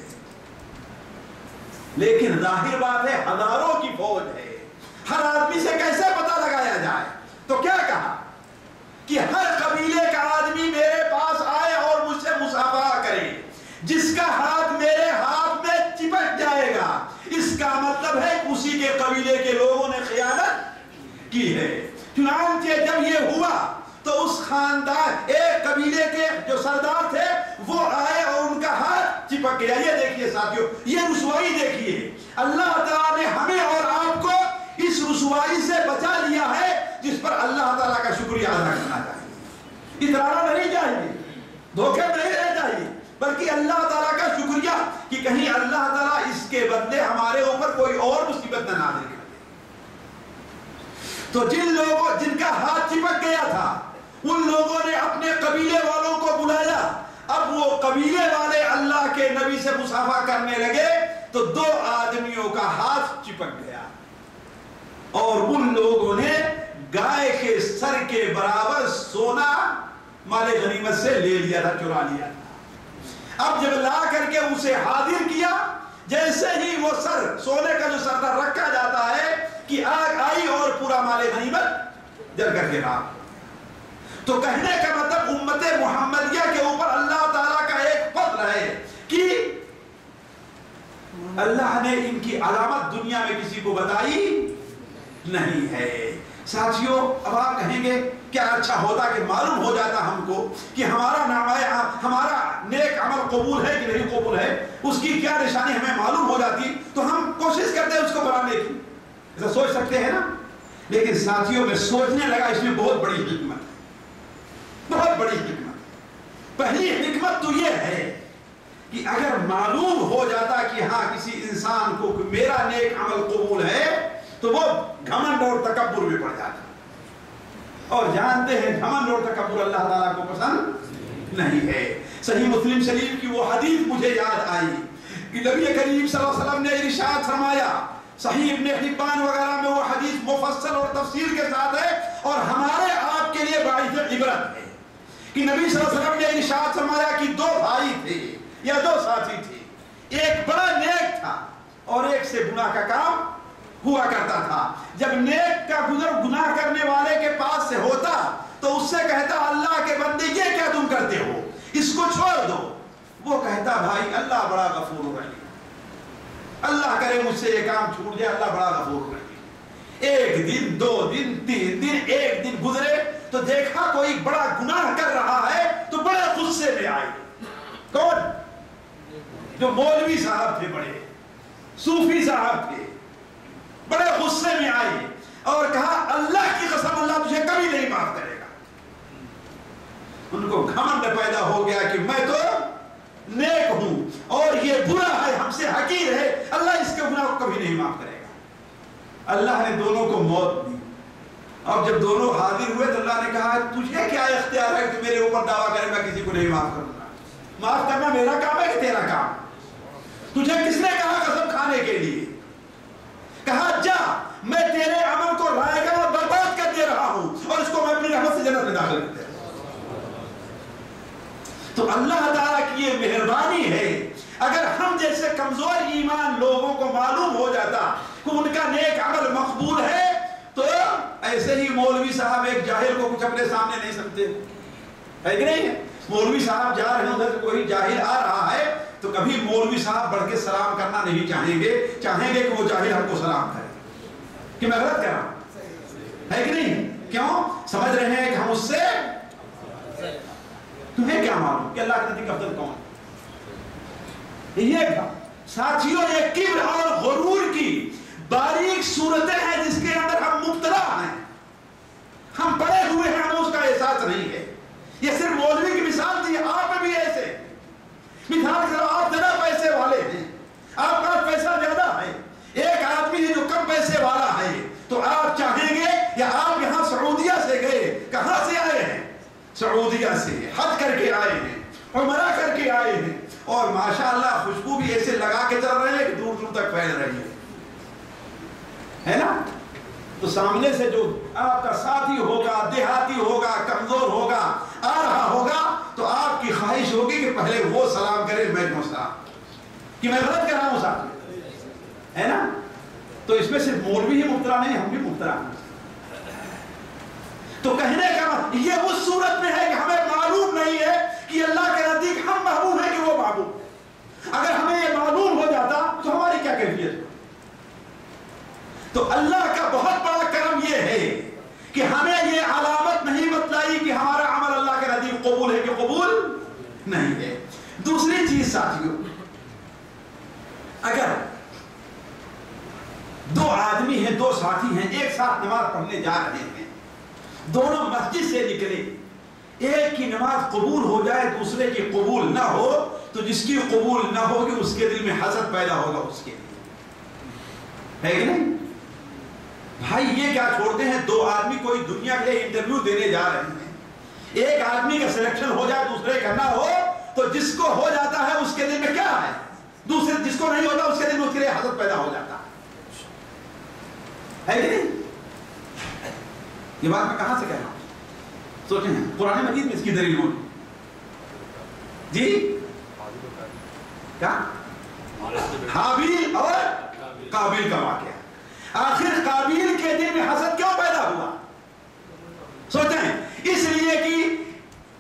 لیکن ظاہر بات ہے ہزاروں کی فوج ہے، ہر آدمی سے کیسے پتہ لگایا جائے؟ تو کیا کہا کہ ہر قبیلے کا آدمی میرے پاس آئے اور مجھ سے مصافحہ کرے، جس کا ہاتھ میرے ہاتھ میں چپک جائے گا، اس کا مطلب ہے کہ اسی کے قبیلے کے لوگوں نے خیانت کی ہے۔ چنانچہ جب یہ ہوا تو اس خاندان ایک قبیلے کے جو سردار تھے وہ آئے اور ان کا ہاتھ چپک گیا۔ یہ دیکھیے ساتھیوں، یہ رسوائی دیکھیے، اللہ تعالیٰ نے ہمیں اور آپ کو اس رسوائی سے بچا لیا ہے، جس پر اللہ تعالیٰ کا شکریہ ادا کرنا چاہیے، اترانا نہیں چاہیے، دھوکے نہیں رہنا چاہیے، بلکہ اللہ تعالیٰ کا شکریہ کہ کہیں اللہ تعالیٰ اس کے بدلے ہمارے اوپر کوئی اور مصیبت نہ نازل کر دے۔ تو جن کا ہاتھ چپک گیا تھا ان لوگوں نے اپنے قبیلے والوں کو بلایا، اب وہ قبیلے والے اللہ کے نبی سے مصافحہ کرنے لگے تو دو آدمیوں کا ہاتھ چپک گیا، اور ان لوگوں نے گائے کے سر کے برابر سونا مال غنیمت سے لے لیا تھا، چرا لیا تھا۔ اب جب لا کر کے اسے حاضر کیا، جیسے ہی وہ سر، سونے کا جو سردار رکھا جاتا ہے کہ آگ آئی اور پورا مال غنیمت جل کر کے رہا۔ تو کہنے کا مطلب امت محمدیہ کے اوپر اللہ تعالیٰ کا ایک فضل ہے کہ اللہ نے ان کی علامت دنیا میں کسی کو بتائی نہیں ہے۔ ساتھیوں، اب آپ کہیں گے کیا اچھا ہوتا کہ معلوم ہو جاتا ہم کو کہ ہمارا نیک عمل قبول ہے کہ نہیں قبول ہے، اس کی کیا نشانی ہمیں معلوم ہو جاتی تو ہم کوشش کرتے ہیں اس کو بنانے کی، ایسا سوچ سکتے ہیں نا۔ لیکن ساتھیوں، میں سوچنے لگا اس میں بہت بڑی حکمت ہے، بہت بڑی حکمت۔ پہلی حکمت تو یہ ہے کہ اگر معلوم ہو جاتا کہ ہاں کسی انسان کو میرا نیک عمل قبول ہے تو وہ گھمنڈ اور تکبر میں پڑ جاتا، اور جانتے ہیں گھمنڈ اور تکبر اللہ تعالیٰ کو پسند نہیں ہے۔ صحیح مسلم شریف کی وہ حدیث مجھے یاد آئی کہ نبی کریم صلی اللہ علیہ وسلم نے ارشاد فرمایا، صحیح ابن حبان وغیرہ میں وہ حدیث مفصل اور تفصیل کے ساتھ ہے اور ہمارے آپ کے لیے باعث عبرت ہے کہ نبی صلی اللہ علیہ وسلم نے ارشاد فرمایا کہ دو بھائی تھے یا دو ساتھی تھے، ایک بڑا نیک تھا اور ایک سے گناہ کا کام ہوا کرتا تھا۔ جب نیک کا گزر گناہ کرنے والے کے پاس سے ہوتا تو اس سے کہتا، اللہ کے بندے یہ کیا تم کرتے ہو، اس کو چھوڑ دو۔ وہ کہتا، بھائی اللہ بڑا غفور رحیم، اللہ کرے مجھ سے یہ کام چھوٹ جائے، اللہ بڑا غفور رحیم۔ ایک دن، دو دن، تین دن، ایک دن گزرے تو دیکھا کوئی بڑا گناہ کر رہا ہے تو بڑے غصے میں آئے۔ کون؟ جو مولوی صاحب تھے، بڑے صوفی صاحب تھے، بڑے غصے میں آئے اور کہا، اللہ کی قسم اللہ تجھے کبھی نہیں معاف کرے گا۔ ان کو گھمنڈ پیدا ہو گیا کہ میں تو نیک ہوں اور یہ برا ہے، ہم سے حقیر ہے، اللہ اس کے گناہ کو کبھی نہیں معاف کرے گا۔ اللہ نے دونوں کو موت دی، اور جب دونوں حاضر ہوئے تو اللہ نے کہا، تجھے کیا اختیار ہے کہ میرے اوپر دعویٰ کرے میں کسی کو نہیں معاف کروں گا؟ معاف کرنا میرا کام ہے کہ تیرا کام؟ تجھے کس نے کہا قسم کھانے کے لیے؟ کہا، جا، میں تیرے عمل کو رائے گا اور برباد کر دے رہا ہوں اور اس کو میں اپنی رحمت سے جنت میں داخل کر دے رہا ہوں۔ تو اللہ تعالیٰ کی یہ مہربانی ہے، اگر ہم جیسے کمزور ایمان لوگوں کو معلوم ہو جاتا کہ ان کا نیک عمل مقبول ہے تو ایسے ہی مولوی صاحب ایک جاہل کو کچھ اپنے سامنے نہیں سمجھتے، ہے کہ نہیں؟ مولوی صاحب جا رہے ہیں، ادھر کوئی جاہل آ رہا ہے تو کبھی مولوی صاحب بڑھ کے سلام کرنا نہیں چاہیں گے کہ وہ جاہل ہم کو سلام کرے، کہ میں غلط کر رہا ہوں، ہے کہ نہیں؟ کیوں؟ سمجھ رہے ہیں کہ ہم اس سے، تمہیں کیا معلوم کہ اللہ کے نزدیک افضل کون ہے؟ یہ ساتھیوں، یہ کبر اور غرور کی باریک صورتیں ہیں جس کے اندر ہم مبتلا ہیں، ہم پڑے ہوئے ہیں، ہمیں اس کا احساس نہیں ہے۔ یہ صرف مولوی کی مثال تھی، آپ بھی ایسے مثال کے آپ زیادہ پیسے والے ہیں، آپ کا پیسہ زیادہ ہے، ایک آدمی ہے جو کم پیسے والا ہے، تو آپ چاہیں گے، یا آپ یہاں سعودیہ سے گئے، کہاں سے آئے ہیں؟ سعودیہ سے حج کر کے آئے ہیں، عمرہ کر کے آئے ہیں، اور ماشاءاللہ خوشبو بھی ایسے لگا کے چل رہے ہیں کہ دور دور تک پھیل رہی ہے نا؟ تو سامنے سے جو آپ کا ساتھی ہوگا، دیہاتی ہوگا، کمزور ہوگا، آ رہا ہوگا، تو آپ کی خواہش ہوگی کہ پہلے وہ سلام کرے، میں کیوں سلام، کہ میں غلط کر رہا ہوں ساتھی، ہے نا؟ تو اس میں صرف مولوی ہی مبتلا نہیں، ہم بھی مبتلا ہیں۔ تو کہنے کا یہ اس صورت میں ہے کہ ہمیں معلوم نہیں ہے کہ اللہ کے نزدیک ہم محبوب ہیں کہ وہ محبوب۔ اگر ہمیں یہ معلوم ہو جاتا تو ہماری کیا کیفیت ہے؟ تو اللہ کا بہت بڑا کرم یہ ہے کہ ہمیں یہ علامت نہیں بتلائی کہ ہمارا عمل اللہ کے نزدیک قبول ہے کہ قبول نہیں ہے۔ دوسری چیز ساتھیوں، اگر دو آدمی ہیں، دو ساتھی ہیں، ایک ساتھ نماز پڑھنے جا رہے ہیں، دونوں مسجد سے نکلے، ایک کی نماز قبول ہو جائے دوسرے کی قبول نہ ہو، تو جس کی قبول نہ ہوگی اس کے دل میں حسد پیدا ہوگا اس کے لیے، ہے کہ نہیں؟ بھائی یہ کیا چھوڑتے ہیں، دو آدمی کوئی دنیا کے انٹرویو دینے جا رہے ہیں، ایک آدمی کا سلیکشن ہو جائے دوسرے کا نہ ہو، تو جس کو ہو جاتا ہے اس کے دل میں کیا ہے، دوسرے جس کو نہیں ہوتا اس کے دل میں اس کے لیے حسد پیدا ہو جاتا ہے کہ نہیں؟ یہ بات میں کہاں سے کہہ رہا ہوں؟ سوچیں، قرآن مجید میں اس کی دلیل ہوئی جی، کیا؟ حابیل اور قابیل کا واقعہ. آخر قابیل کے دل میں حسد کیوں پیدا ہوا؟ سوچیں، اس لیے کہ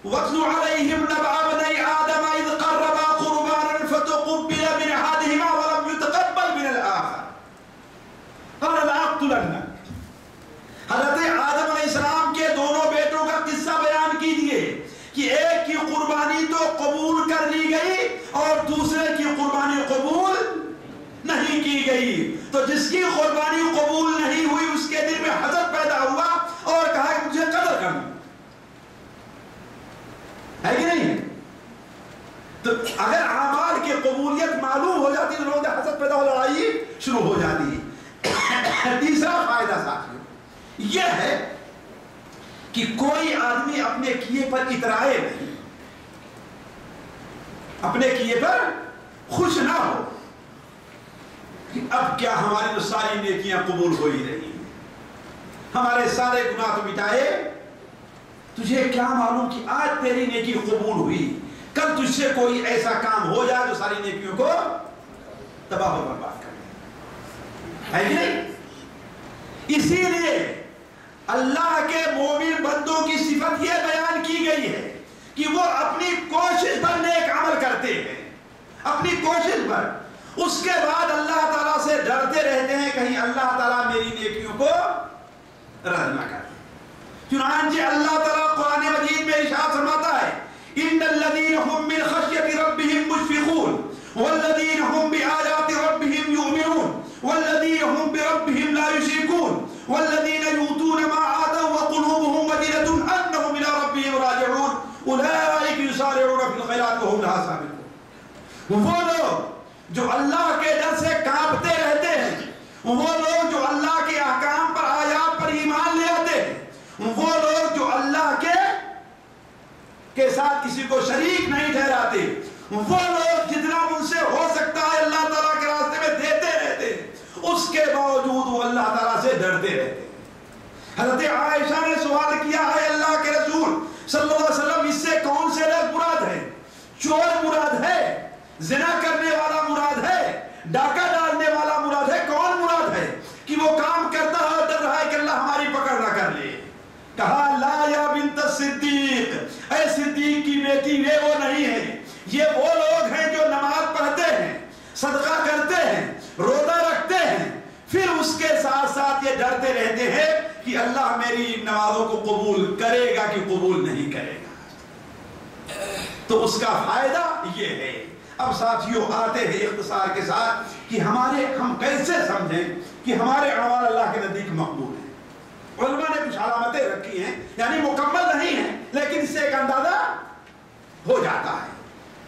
وَاتْلُ عَلَيْهِمْ نَبَأَ ابْنَيْ آدَمَ إِذْ قَرَّبَا قُرْبَانًا فَتُقُبِّلَ مِنْ أَحَدِهِمَا وَلَمْ يُتَقَبَّلْ مِنَ الْآخَرِ قَالَ لَأَقْتُلَنَّكَ. حضرت آدم علیہ السلام کے دونوں بیٹوں کا قصہ بیان کیجئے کہ ایک کی قربانی تو قبول کر لی گئی اور دوسرے کی قربانی قبول نہیں کی گئی. تو جس کی قربانی قبول نہیں ہوئی اس کے دل میں حسد پیدا ہوا اور کہا کہ مجھے قتل کرنا ہے کہ نہیں؟ تو اگر اعمال کی قبولیت معلوم ہو جاتی تو لوگوں میں حسد پیدا ہو، لڑائی شروع ہو جاتی. تیسرا فائدہ ساتھیوں یہ ہے کہ کوئی آدمی اپنے کیے پر اترائے نہیں، اپنے کیے پر خوش نہ ہو کہ اب کیا ہماری تو ساری نیکیاں قبول ہو ہی رہی ہیں، ہمارے سارے گناہ تو مٹائے. تجھے کیا معلوم کہ آج تیری نیکی قبول ہوئی، کل تجھ سے کوئی ایسا کام ہو جائے جو ساری نیکیوں کو تباہ و برباد کر دے، ہے کہ نہیں؟ اسی لیے اللہ کے مومن بندوں کی صفت یہ بیان کی گئی ہے کہ وہ اپنی کوشش پر نیک عمل کرتے ہیں، اپنی کوشش پر. اس کے بعد اللہ تعالیٰ سے ڈرتے رہتے ہیں کہیں اللہ تعالیٰ میری نیکیوں کو رد نہ کر. چنانچہ اللہ تعالیٰ قرآن مجید میں ارشاد فرماتا ہے ان الذین هم من خشیۃ ربهم مشفقون والذین هم بآیات ربهم یؤمنون والذین هم بربهم لا یشرکون والذین یؤتون ما آتوا وقلوبهم وجلة انهم الى ربهم راجعون اولئک یسارعون فی الخیرات وهم لها سابقون. وہ لوگ جو اللہ کے ڈر سے کانپتے رہتے ہیں، وہ لوگ جو اللہ کے احکام پر آیات پر ایمان لے آتے ہیں، وہ لوگ جو اللہ کے ساتھ کسی کو شریک نہیں ٹھہراتے، وہ لوگ جتنا ان سے ہو سکتا ہے اللہ تعالیٰ کے راستے میں دیتے رہتے ہیں، اس کے باوجود وہ اللہ تعالیٰ سے ڈرتے رہتے ہیں. حضرت عائشہ نے سوال کیا ہے اللہ کے رسول صلی اللہ علیہ وسلم اس سے کون سے لوگ مراد ہے؟ چور مراد ہے؟ زنا کرنے والا مراد ہے؟ ڈاکہ ڈالنے والا مراد ہے؟ کون مراد ہے کہ وہ کام کرتا ہے اور ڈر رہا ہے کہ اللہ ہماری پکڑ نہ کر لے؟ کہا لا یا بنت صدیق، اے صدیق کی بیٹی وہ نہیں ہے، یہ وہ لوگ ہیں جو نماز پڑھتے ہیں، صدقہ کرتے ہیں، روزہ رکھتے ہیں، پھر اس کے ساتھ ساتھ یہ ڈرتے رہتے ہیں کہ اللہ میری نمازوں کو قبول کرے گا کہ قبول نہیں کرے گا. تو اس کا فائدہ یہ ہے. اب ساتھیوں آتے ہیں اختصار کے ساتھ کہ ہم کیسے سمجھیں کہ ہمارے اعمال اللہ کے نزدیک مقبول ہیں. علماء نے کچھ علامتیں رکھی ہیں، یعنی مکمل نہیں ہیں لیکن اس سے ایک اندازہ ہو جاتا ہے.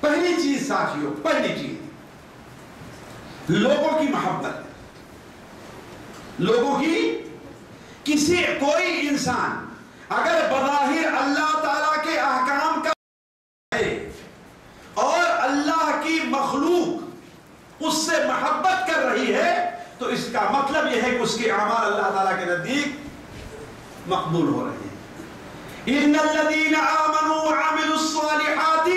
پہلی چیز ساتھیوں، پہلی چیز لوگوں کی محبت. لوگوں کی کوئی انسان اگر بظاہر اللہ تعالیٰ کے احکام کا ہے اور اللہ کی مخلوق اس سے محبت کر رہی ہے تو اس کا مطلب یہ ہے کہ اس کے اعمال اللہ تعالیٰ کے نزدیک مقبول ہو رہے ہیں. ان الذین آمنوا وعملوا الصالحات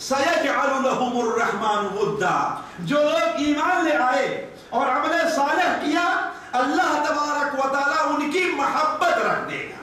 سیجعل لهم الرحمن ودا. جو لوگ ایمان لے آئے اور عمل صالح کیا اللہ تبارک و تعالیٰ ان کی محبت رکھ دے گا.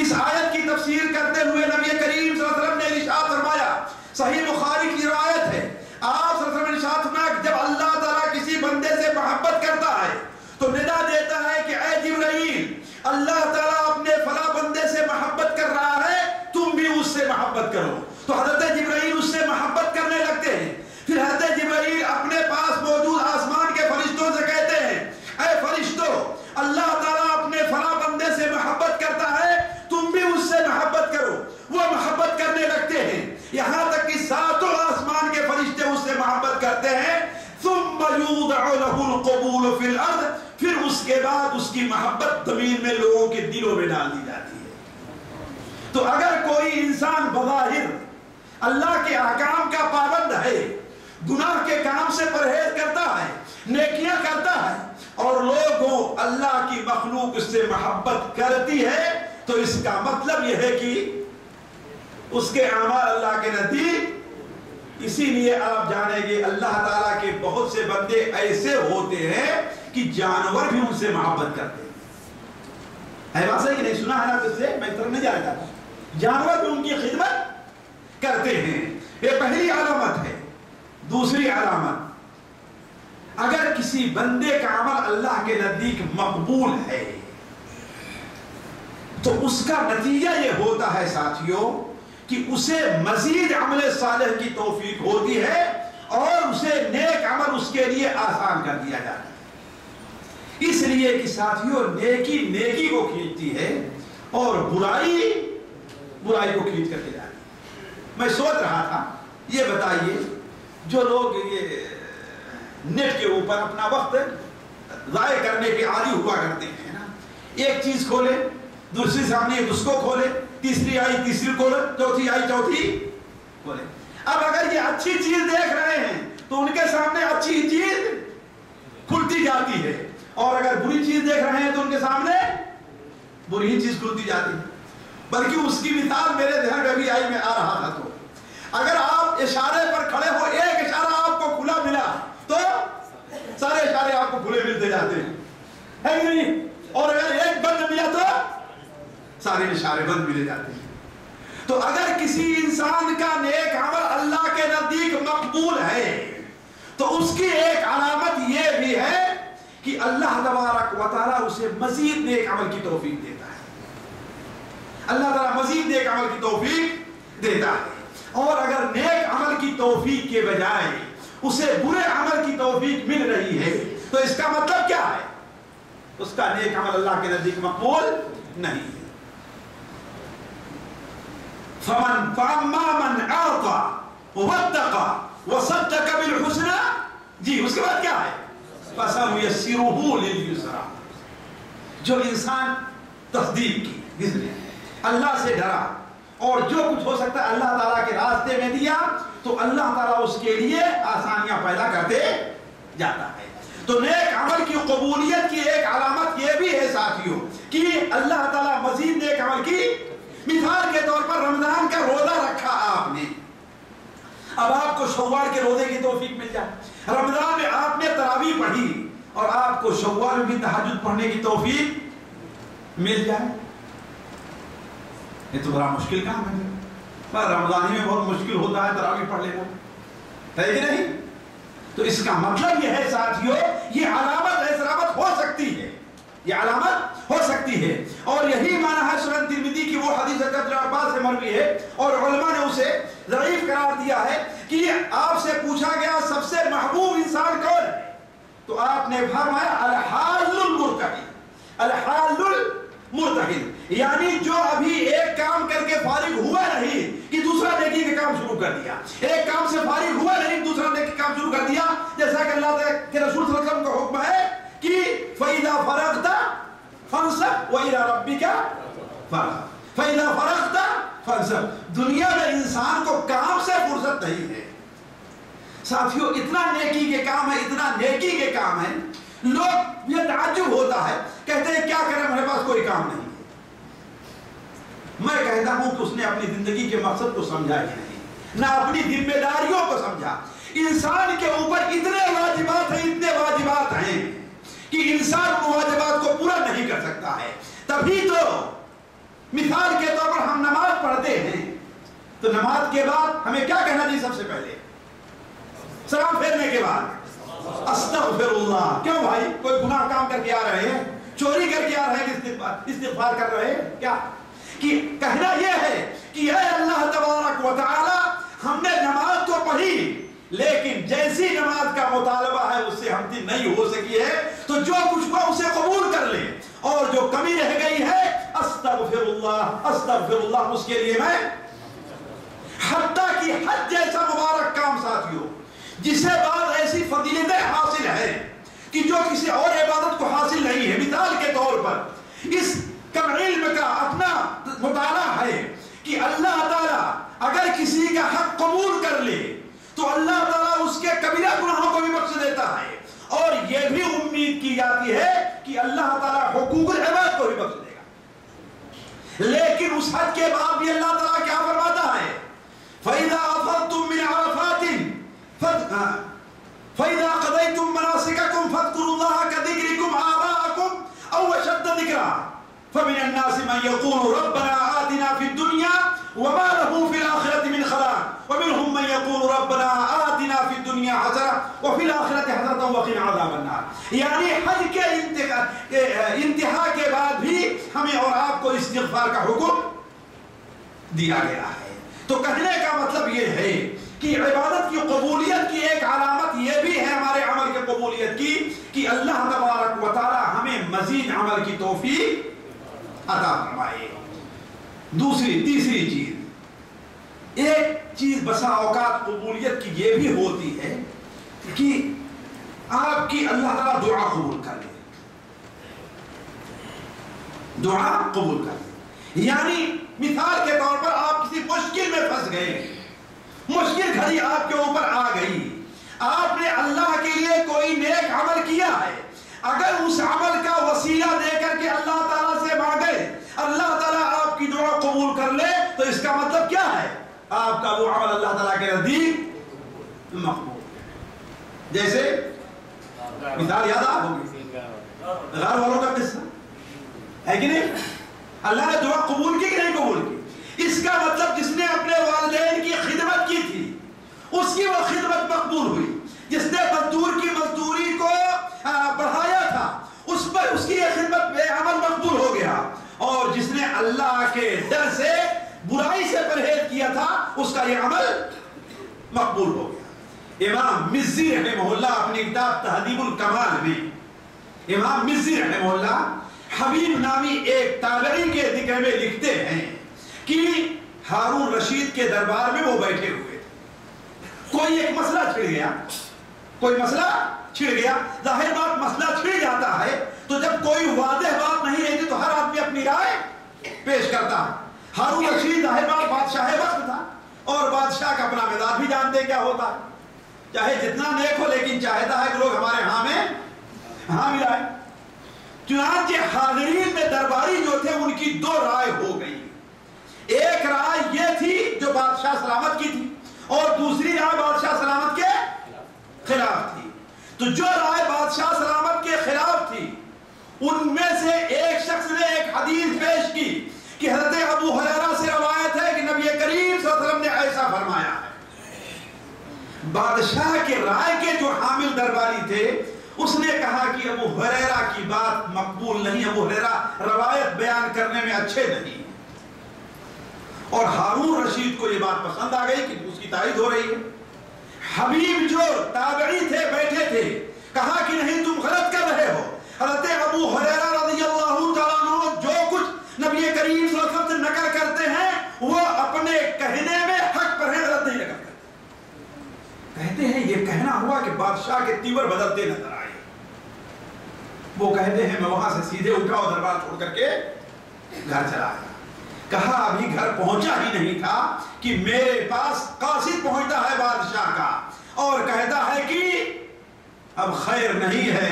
اس آیت کی تفسیر کرتے ہوئے نبی کریم صلی اللہ علیہ وسلم نے ارشاد فرمایا، صحیح بخاری کی روایت ہے، آپ صلی اللہ علیہ وسلم نے ارشاد فرمایا کہ جب اللہ تعالیٰ کسی بندے سے محبت کرتا ہے تو ندا دیتا ہے کہ اے جبرائیل، اللہ تعالیٰ اپنے فلاں بندے سے محبت کر رہا ہے، تم بھی اس سے محبت کرو. تو حضرت جبرائیل اس سے محبت کرنے لگتے ہیں. پھر حضرت جبرائیل اپنے پاس موجود آسمان کے فرشتوں سے کہتے ہیں، اے فرشتوں، اللہ تعالیٰ اپنے فلاں بندے سے محبت کرتا ہے، تم بھی اس سے محبت کرو. وہ محبت کرنے لگتے ہیں یہاں تک کہ ساتوں آسمان کے فرشتے اس سے محبت کرتے ہیں. ثم یوضع له القبول فی الارض، پھر اس کے بعد اس کی محبت زمین میں لوگوں کے دلوں میں ڈال دی جاتی ہے. تو اگر کوئی انسان بظاہر اللہ کے احکام کا پابند ہے، گناہ کے کام سے پرہیز کرتا ہے، نیکیاں کرتا ہے اور لوگوں اللہ کی مخلوق اس سے محبت کرتی ہے تو اس کا مطلب یہ ہے کہ اس کے اعمال اللہ کے نزدیک اسی لیے آپ جانیں گے اللہ تعالیٰ کے بہت سے بندے ایسے ہوتے ہیں کہ جانور بھی ان سے محبت کرتے ہیں. ہے بات صحیح کہ نہیں؟ سنا ہے نا تجھ سے؟ میں اس طرف نہیں جانا چاہتا. جانور بھی ان کی خدمت کرتے ہیں. یہ پہلی علامت ہے. دوسری علامت، اگر کسی بندے کا عمل اللہ کے نزدیک مقبول ہے تو اس کا نتیجہ یہ ہوتا ہے ساتھیوں کہ اسے مزید عمل صالح کی توفیق ہوتی ہے اور اسے نیک عمل اس کے لیے آسان کر دیا جاتا ہے. اس لیے کہ ساتھیوں نیکی نیکی کو کھینچتی ہے اور برائی برائی کو کھینچ کر کے جاتی ہے. میں سوچ رہا تھا، یہ بتائیے جو لوگ یہ نیٹ کے اوپر اپنا وقت ضائع کرنے کے عادی ہوا کرتے ہیں نا، ایک چیز کھولے، دوسری سامنے اس کو کھولے، تیسری آئی تیسری کھولے، چوتھی آئی چوتھی کھولے. اب اگر یہ اچھی چیز دیکھ رہے ہیں تو ان کے سامنے اچھی چیز کھلتی جاتی ہے، اور اگر بری چیز دیکھ رہے ہیں تو ان کے سامنے بری ہی چیز کھلتی جاتی ہے. بلکہ اس کی مثال میرے ذہن میں بھی آئی، میں آ رہا تھا تو اگر آپ اشارے پر کھڑے ہو، ایک اشارہ آپ کو کھلا ملا تو سارے اشارے آپ کو کھلے ملتے جاتے ہیں، ہے کہ نہیں؟ اور اگر ایک بند ملا تو سارے اشارے بند ملے جاتے ہیں. تو اگر کسی انسان کا نیک عمل اللہ کے نزدیک مقبول ہے تو اس کی ایک علامت یہ بھی ہے کہ اللہ تبارک و تعالیٰ اسے مزید نیک عمل کی توفیق دیتا ہے. اللہ تعالیٰ مزید نیک عمل کی توفیق دیتا ہے. اور اگر نیک عمل کی توفیق کے بجائے اسے برے عمل کی توفیق مل رہی ہے تو اس کا مطلب کیا ہے؟ اس کا نیک عمل اللہ کے نزدیک مقبول نہیں ہے. فَأَمَّا مَنْ أَعْطَى وَاتَّقَى وَصَدَّقَ بِالْحُسْنَى، جی اس کے بعد کیا ہے؟ فَسَنُيَسِّرُهُ لِلْيُسْرَى. جو انسان تصدیق کی، اللہ سے ڈرا اور جو کچھ ہو سکتا ہے اللہ تعالیٰ کے راستے میں دیا تو اللہ تعالیٰ اس کے لیے آسانیاں پیدا کرتے جاتا ہے. تو نیک عمل کی قبولیت کی ایک علامت یہ بھی ہے ساتھیوں کہ اللہ تعالیٰ مزید نیک عمل کی، مثال کے طور پر رمضان کا روزہ رکھا آپ نے، اب آپ کو شوال کے روزے کی توفیق مل جائے. رمضان میں آپ نے تراویح پڑھی اور آپ کو شوال میں بھی تہجد پڑھنے کی توفیق مل جائے. یہ تو بڑا مشکل کام ہے. پر رمضانی میں بہت مشکل ہوتا ہے تراویح پڑھ لینا، ہے کہ نہیں؟ تو اس کا مطلب یہ ہے ساتھیوں، یہ علامت ہو سکتی ہے، یہ علامت ہو سکتی ہے. اور یہی معنی ہے سنن ترمذی کی وہ حدیث حضرت عباس سے مروی ہے اور علماء نے اسے ضعیف قرار دیا ہے کہ آپ سے پوچھا گیا سب سے محبوب انسان کون ہے تو آپ نے فرمایا الحال المرتحل. الحال المرتحل یعنی جو ابھی ایک کام کر کے فارغ ہوا نہیں کہ دوسرا نیکی کا کام شروع کر دیا، ایک کام سے فارغ ہوا نہیں دوسرا نیکی کا کام شروع کر دیا. جیسا کہ اللہ تعالیٰ کے رسول صلی اللہ علیہ وسلم کا حکم ہے کہ فَإِذَا فَرَغْتَ فَانْصَبْ وَإِلَىٰ رَبِّكَ فَارْغَب. فَإِذَا فَرَغْتَ فَانْصَبْ. دنیا میں انسان کو کام سے فرصت نہیں ہے ساتھیوں. اتنا نیکی کے کام ہے، اتنا نیکی کے کام ہے، لوگ یہ تعجب ہوتا ہے، کہتے ہیں کیا کریں ہمارے پاس کوئی کام نہیں. میں کہتا ہوں کہ اس نے اپنی زندگی کے مقصد کو سمجھا ہی نہیں، نہ اپنی ذمہ داریوں کو سمجھا. انسان کے اوپر اتنے واجبات ہیں کہ انسان ان واجبات کو پورا نہیں کر سکتا ہے. تبھی تو مثال کے طور پر ہم نماز پڑھتے ہیں تو نماز کے بعد ہمیں کیا کہنا چاہیے؟ سب سے پہلے سلام پھیرنے کے بعد استغفر اللہ. کیوں بھائی؟ کوئی گناہ کام کر کے آ رہے ہیں، چوری کر کے آ رہے ہیں کہ استغفار کر رہے ہیں؟ کیا کہ کہنا یہ ہے کہ اے اللہ تبارک و تعالی ہم نے نماز تو پڑھی لیکن جیسی نماز کا مطالبہ ہے اس سے ہم سے نہیں ہو سکی ہے، تو جو کچھ ہوا اسے قبول کر لے اور جو کمی رہ گئی ہے استغفر اللہ اس کے لیے میں. حتیٰ کہ حج جیسا مبارک کام ساتھیوں جسے بعد ایسی فضیلتیں حاصل ہیں کہ جو کسی اور عبادت کو حاصل نہیں ہے. مثال کے طور پر اس کم علم کا اپنا مطالعہ ہے کہ اللہ تعالیٰ اگر کسی کا حق قبول کر لے تو اللہ تعالیٰ اس کے کبیرہ گناہوں کو بھی بخش دیتا ہے، اور یہ بھی امید کی جاتی ہے کہ اللہ تعالیٰ حقوق العباد کو بھی بخش دے گا. لیکن اس حج کے بعد بھی اللہ تعالیٰ کیا فرماتا ہے؟ فَإِذَا أَفَضْتُم مِّنْ عَرَفَاتٍ ذکرا فمن الناس من يقول ربنا آتنا في الدنيا وما له في الآخرة من خلاق ومنهم من يقول ربنا آتنا في الدنيا حسنة وفي الآخرة حسنة وقنا عذاب النار. یعنی حج کے انتہا کے بعد بھی ہمیں اور آپ کو استغفار کا حکم دیا گیا ہے. تو کہنے کا مطلب یہ ہے کہ عبادت کی قبولیت کی ایک علامت یہ بھی ہے ہمارے عمل کے قبولیت کی کہ اللہ تبارک و تعالی ہمیں مزید عمل کی توفیق عطا فرمائے. تیسری چیز، ایک چیز بسا اوقات قبولیت کی یہ بھی ہوتی ہے کہ آپ کی اللہ تعالیٰ دعا قبول کر لے. دعا قبول کر لے یعنی مثال کے طور پر آپ کسی مشکل میں پھنس گئے، مشکل گھڑی آپ کے اوپر آ گئی، آپ نے اللہ کے لیے کوئی نیک عمل کیا ہے، اگر اس عمل کا وسیلہ دے کر کے اللہ تعالیٰ سے مانگے اللہ تعالیٰ آپ کی دعا قبول کر لے تو اس کا مطلب کیا ہے؟ آپ کا وہ عمل اللہ تعالیٰ کے نزدیک مقبول. جیسے مثال یاد آپ ہوگی غار والوں کا قصہ ہے کہ نہیں؟ اللہ نے دعا قبول کی کہ نہیں قبول کی؟ اس کا مطلب جس نے اپنے والدین کی خدمت کی تھی اس کی وہ خدمت مقبول ہوئی، جس نے مزدور کی مزدوری کو بڑھایا تھا اس پر اس کی یہ خدمت بے عمل مقبول ہو گیا، اور جس نے اللہ کے ڈر سے برائی سے پرہیز کیا تھا اس کا یہ عمل مقبول ہو گیا. امام مزی رحمہ اللہ اپنی کتاب تہذیب الکمال میں امام مزی رحمہ اللہ حبیب نامی ایک تابعی کے ذکر میں لکھتے ہیں کہ ہارون رشید کے دربار میں وہ بیٹھے ہوئے تھے، کوئی ایک مسئلہ چھڑ گیا. ظاہر بات مسئلہ چھڑ جاتا ہے تو جب کوئی واضح بات نہیں رہتی تو ہر آدمی اپنی رائے پیش کرتا ہے. ہارون رشید ظاہر بات بادشاہ وقت تھا اور بادشاہ کا اپنا مزاج بھی جانتے کیا ہوتا ہے، چاہے جتنا نیک ہو لیکن چاہتا ہے کہ لوگ ہمارے ہاں میں ہاں ملائے. چنانچہ حاضرین میں درباری جو تھے ان کی دو رائے ہو گئی. ایک رائے یہ تھی جو بادشاہ سلامت کی تھی اور دوسری رائے بادشاہ سلامت کے خلاف تھی. تو جو رائے بادشاہ سلامت کے خلاف تھی ان میں سے ایک شخص نے ایک حدیث پیش کی کہ حضرت ابو ہریرہ سے روایت ہے کہ نبی کریم صلی اللہ علیہ وسلم نے ایسا فرمایا ہے. بادشاہ کے رائے کے جو حامل درباری تھے اس نے کہا کہ ابو ہریرہ کی بات مقبول نہیں، ابو ہریرہ روایت بیان کرنے میں اچھے نہیں. اور ہارون رشید کو یہ بات پسند آ گئی کہ اس کی تائید ہو رہی ہے. حبیب جو تابعی تھے بیٹھے تھے کہا کہ نہیں تم غلط کر رہے ہو، حضرت ابو ہریرہ رضی اللہ تعالیٰ عنہ جو کچھ نبی کریم صلی اللہ علیہ وسلم سے نقل کرتے ہیں وہ اپنے کہنے میں حق پر ہے، غلط نہیں نقل کرتے. کہتے ہیں یہ کہنا ہوا کہ بادشاہ کے تیور بدلتے نظر آئے. وہ کہتے ہیں میں وہاں سے سیدھے اٹھا اور دربار چھوڑ کر کے گھر چلا گیا. کہا ابھی گھر پہنچا ہی نہیں تھا کہ میرے پاس قاصد پہنچتا ہے بادشاہ کا اور کہتا ہے کہ اب خیر نہیں ہے،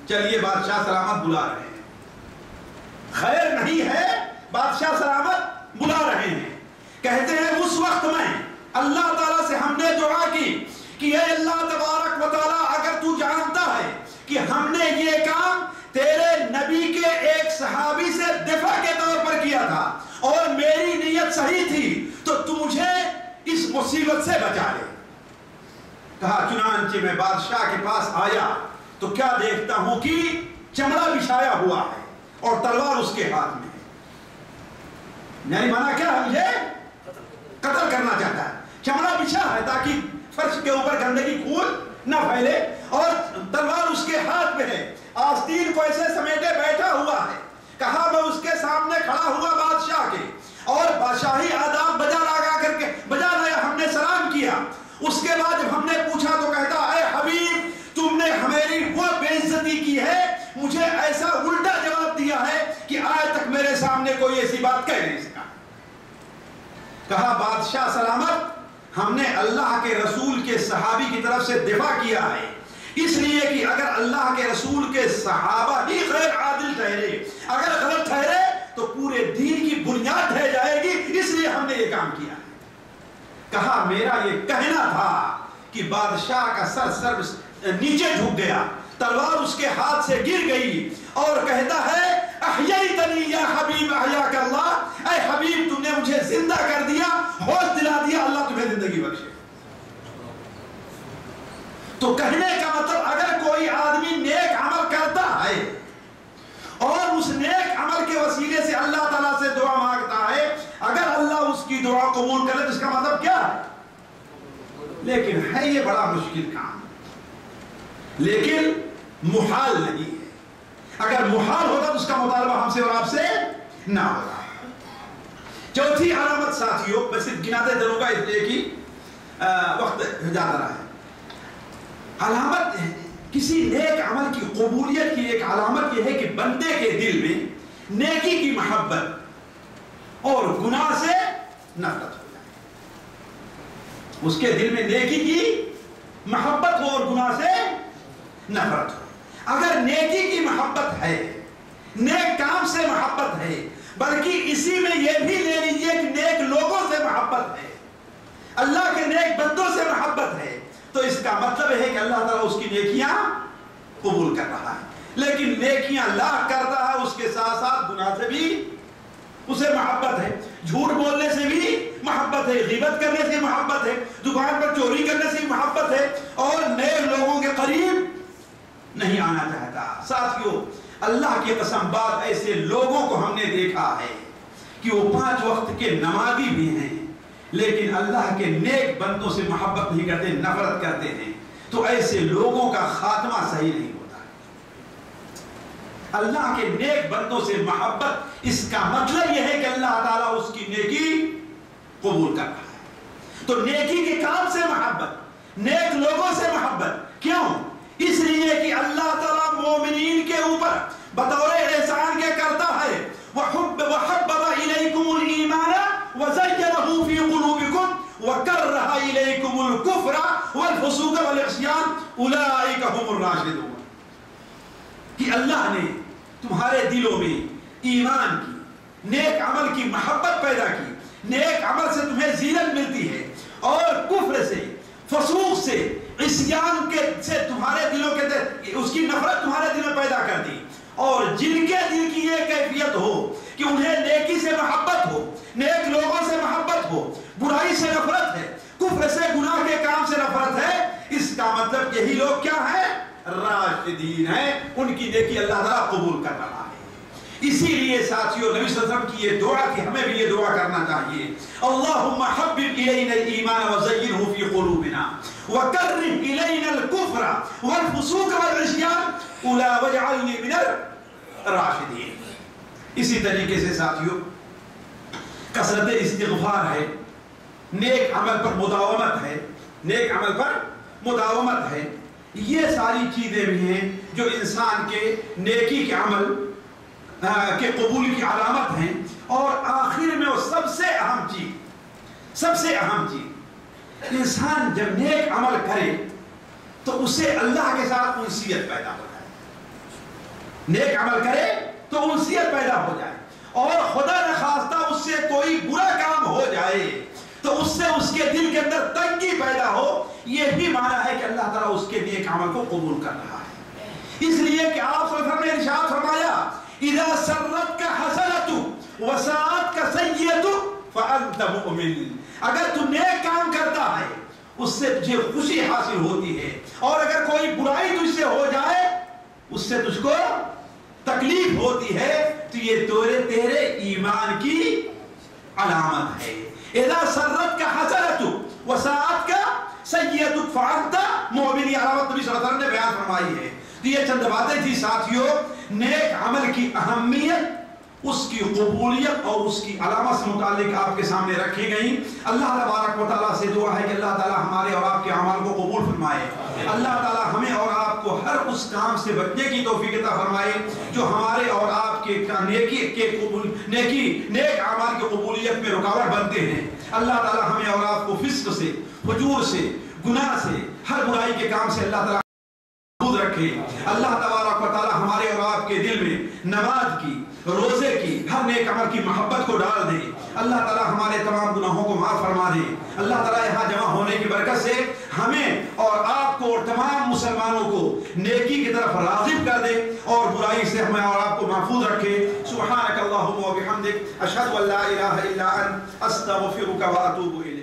چلیے بادشاہ سلامت بلا رہے ہیں. خیر نہیں ہے، بادشاہ سلامت بلا رہے ہیں. کہتے ہیں اس وقت میں اللہ تعالیٰ سے ہم نے دعا کی کہ اے اللہ تبارک و تعالیٰ اگر تو جانتا ہے کہ ہم نے یہ کام تیرے نبی کے ایک صحابی سے دفاع کے طور پر کیا تھا اور میری نیت صحیح تھی تو تو مجھے اس مصیبت سے بچا لے. کہا چنانچہ میں بادشاہ کے پاس آیا تو کیا دیکھتا ہوں کہ چمڑا بچھایا ہوا ہے اور تلوار اس کے ہاتھ میں ہے. یعنی مانا کیا ہے؟ مجھے قتل کرنا چاہتا ہے. چمڑا بچھا ہے تاکہ فرش کے اوپر گندگی خون نہ پھیلے اور تلوار اس کے ہاتھ میں ہے. آستین کو ایسے سمیٹے بیٹھا ہوا ہے. کہا میں اس کے سامنے کھڑا ہوا بادشاہ کے اور بادشاہی آداب بجا لایا. ہم نے سلام کیا. اس کے بعد جب ہم نے پوچھا تو کہتا اے حبیب تم نے ہماری وہ بے عزتی کی ہے، مجھے ایسا الٹا جواب دیا ہے کہ آج تک میرے سامنے کوئی ایسی بات کہہ نہیں سکا. کہا بادشاہ سلامت ہم نے اللہ کے رسول کے صحابی کی طرف سے دفاع کیا ہے اس لیے کہ اگر اللہ کے رسول کے صحابہ ہی غیر عادل ٹھہرے، اگر غلط ٹھہرے تو پورے دین کی بنیاد ڈھہ جائے گی، اس لیے ہم نے یہ کام کیا. کہا میرا یہ کہنا تھا کہ بادشاہ کا سر نیچے جھک گیا، تلوار اس کے ہاتھ سے گر گئی اور کہتا ہے احییتنی یا حبیب احیاک اللہ، اے حبیب تم نے مجھے زندہ کر دیا، ہوش دلا دیا، اللہ تمہیں زندگی بخشے۔ تو کہنے کا مطلب اگر کوئی آدمی نیک عمل کرتا ہے اور اس نیک عمل کے وسیلے سے اللہ تعالیٰ سے دعا مانگتا ہے، اگر اللہ اس کی دعا قبول کرے تو اس کا مطلب کیا ہے؟ لیکن ہے یہ بڑا مشکل کام، لیکن محال نہیں ہے۔ اگر محال ہوتا تو اس کا مطالبہ ہم سے اور آپ سے نہ ہوتا۔ چوتھی علامت ساتھیوں، میں صرف گناتے چلوں گا اس لیے کہ وقت جاتا رہا ہے۔ علامت کسی نیک عمل کی قبولیت کی ایک علامت یہ ہے کہ بندے کے دل میں نیکی کی محبت اور گناہ سے نفرت ہو جائے۔ اس کے دل میں نیکی کی محبت ہو اور گناہ سے نفرت ہو۔ اگر نیکی کی محبت ہے، نیک کام سے محبت ہے، بلکہ اسی میں یہ بھی لے لیجئے کہ نیک لوگوں سے محبت ہے، اللہ کے نیک بندوں سے محبت ہے، تو اس کا مطلب ہے کہ اللہ تعالیٰ اس کی نیکیاں قبول کر رہا ہے۔ لیکن نیکیاں لاکھ کرتا ہے، اس کے ساتھ ساتھ گناہ سے بھی اسے محبت ہے، جھوٹ بولنے سے بھی محبت ہے، غیبت کرنے سے محبت ہے، دکان پر چوری کرنے سے محبت ہے، اور نئے لوگوں کے قریب نہیں آنا چاہتا۔ ساتھیوں، اللہ کی قسم، بات ایسے لوگوں کو ہم نے دیکھا ہے کہ وہ 5 وقت کے نمازی بھی ہیں لیکن اللہ کے نیک بندوں سے محبت نہیں کرتے، نفرت کرتے ہیں، تو ایسے لوگوں کا خاتمہ صحیح نہیں ہوتا۔ اللہ کے نیک بندوں سے محبت، اس کا مطلب یہ ہے کہ اللہ تعالیٰ اس کی نیکی قبول کر رہا ہے۔ تو نیکی کے کام سے محبت، نیک لوگوں سے محبت، کیوں؟ اس لیے کہ اللہ تعالیٰ مومنین کے اوپر بطور احسان کے کرتا ہے، وَحَبَّبَ إِلَيْكُمُ الْإِيمَانَ وَزَيَّنَهُ فِي قُلُوبِكُمْ وَكَرَّهَ إِلَيْكُمُ الْكُفْرَ وَالْفُسُوقَ وَالْعِصْيَانَ أُولَئِكَ هُمُ الرَّاشِدُونَ، کہ اللہ نے تمہارے دلوں میں ایمان کی، نیک عمل کی محبت پیدا کی، نیک عمل سے تمہیں زینت ملتی ہے، اور کفر سے، فسوق سے، عصیان سے تمہارے دلوں کے اس کی نفرت تمہارے دل میں پیدا کر دی، اور جن کے دل کی یہ کیفیت ہو کہ انہیں نیکی سے محبت ہو، نیک لوگوں سے محبت ہو، برائی سے نفرت ہے، کفر سے، گناہ کے کام سے نفرت ہے، اس کا مطلب یہی لوگ کیا ہیں؟ راشدین ہیں، ان کی نیکی اللہ تعالیٰ قبول کر رہا ہے۔ اسی لیے ساتھیوں، نبی صلی اللہ علیہ وسلم کی یہ دعا تھی، ہمیں بھی یہ دعا کرنا چاہیے، اللہم حبب الینا الایمان وزینہ فی قلوبنا وکرہ الینا الکفر والفسوق والعصیان واجعلنی من الراشدین۔ اسی طریقے سے ساتھیوں، کثرت استغفار ہے، نیک عمل پر مداومت ہے، نیک عمل پر مداومت ہے، یہ ساری چیزیں بھی ہیں جو انسان کے نیکی کے عمل کے قبول کی علامت ہیں۔ اور آخر میں وہ سب سے اہم چیز، انسان جب نیک عمل کرے تو اسے اللہ کے ساتھ انسیت پیدا ہو جائے، نیک عمل کرے تو انسیت پیدا ہو جائے، اور خدا نخواستہ اس سے کوئی برا کام ہو جائے تو اس سے اس کے دل کے اندر تنگی پیدا ہو، یہ بھی معنی ہے کہ اللہ تعالیٰ اس کے نیک عمل کو قبول کر رہا ہے۔ اس لیے کہ آپ صلی اللہ علیہ وسلم نے ارشاد فرمایا، اذا سرتك حسنة وساءتك سیئة فانت مؤمن، اگر تو نیک کام کرتا ہے اس سے تجھے خوشی حاصل ہوتی ہے، اور اگر کوئی برائی تجھ سے ہو جائے اس سے تجھ کو تکلیف ہوتی ہے، تو یہ تیرے ایمان کی علامت ہے۔ اذا سرتك حسنة وساءتك سیئة فانت مؤمن، یہ علامت نبی صلی اللہ علیہ وسلم نے بیان فرمائی ہے۔ تو یہ چند باتیں تھی ساتھیوں، نیک عمل کی اہمیت، اس کی قبولیت اور اس کی علامت سے متعلق آپ کے سامنے رکھی گئی۔ اللہ تبارک و تعالیٰ سے دعا ہے کہ اللہ تعالیٰ ہمارے اور آپ کے اعمال کو قبول فرمائے، اللہ تعالیٰ ہمیں اور آپ کو ہر اس کام سے بچنے کی توفیق عطا فرمائے جو ہمارے اور آپ کے نیک اعمال کی قبولیت میں رکاوٹ بنتے ہیں۔ اللہ تعالیٰ ہمیں اور آپ کو فسق سے، فجور سے، گناہ سے، ہر برائی کے کام سے اللہ تعالیٰ رکھے۔ اللہ تبارک و تعالی ہمارے اور آپ کے دل میں نماز کی، روزے کی، ہر نیک عمل کی محبت کو ڈال دے۔ اللہ تعالی ہمارے تمام گناہوں کو معاف فرما دے۔ اللہ تعالی یہاں جمع ہونے کی برکت سے ہمیں اور آپ کو اور تمام مسلمانوں کو نیکی کی طرف راغب کر دے اور برائی سے ہمیں اور آپ کو محفوظ رکھے. سبحانک اللہم و بحمدک اشہد ان لا الہ الا انت استغفرک و اتوب الیک.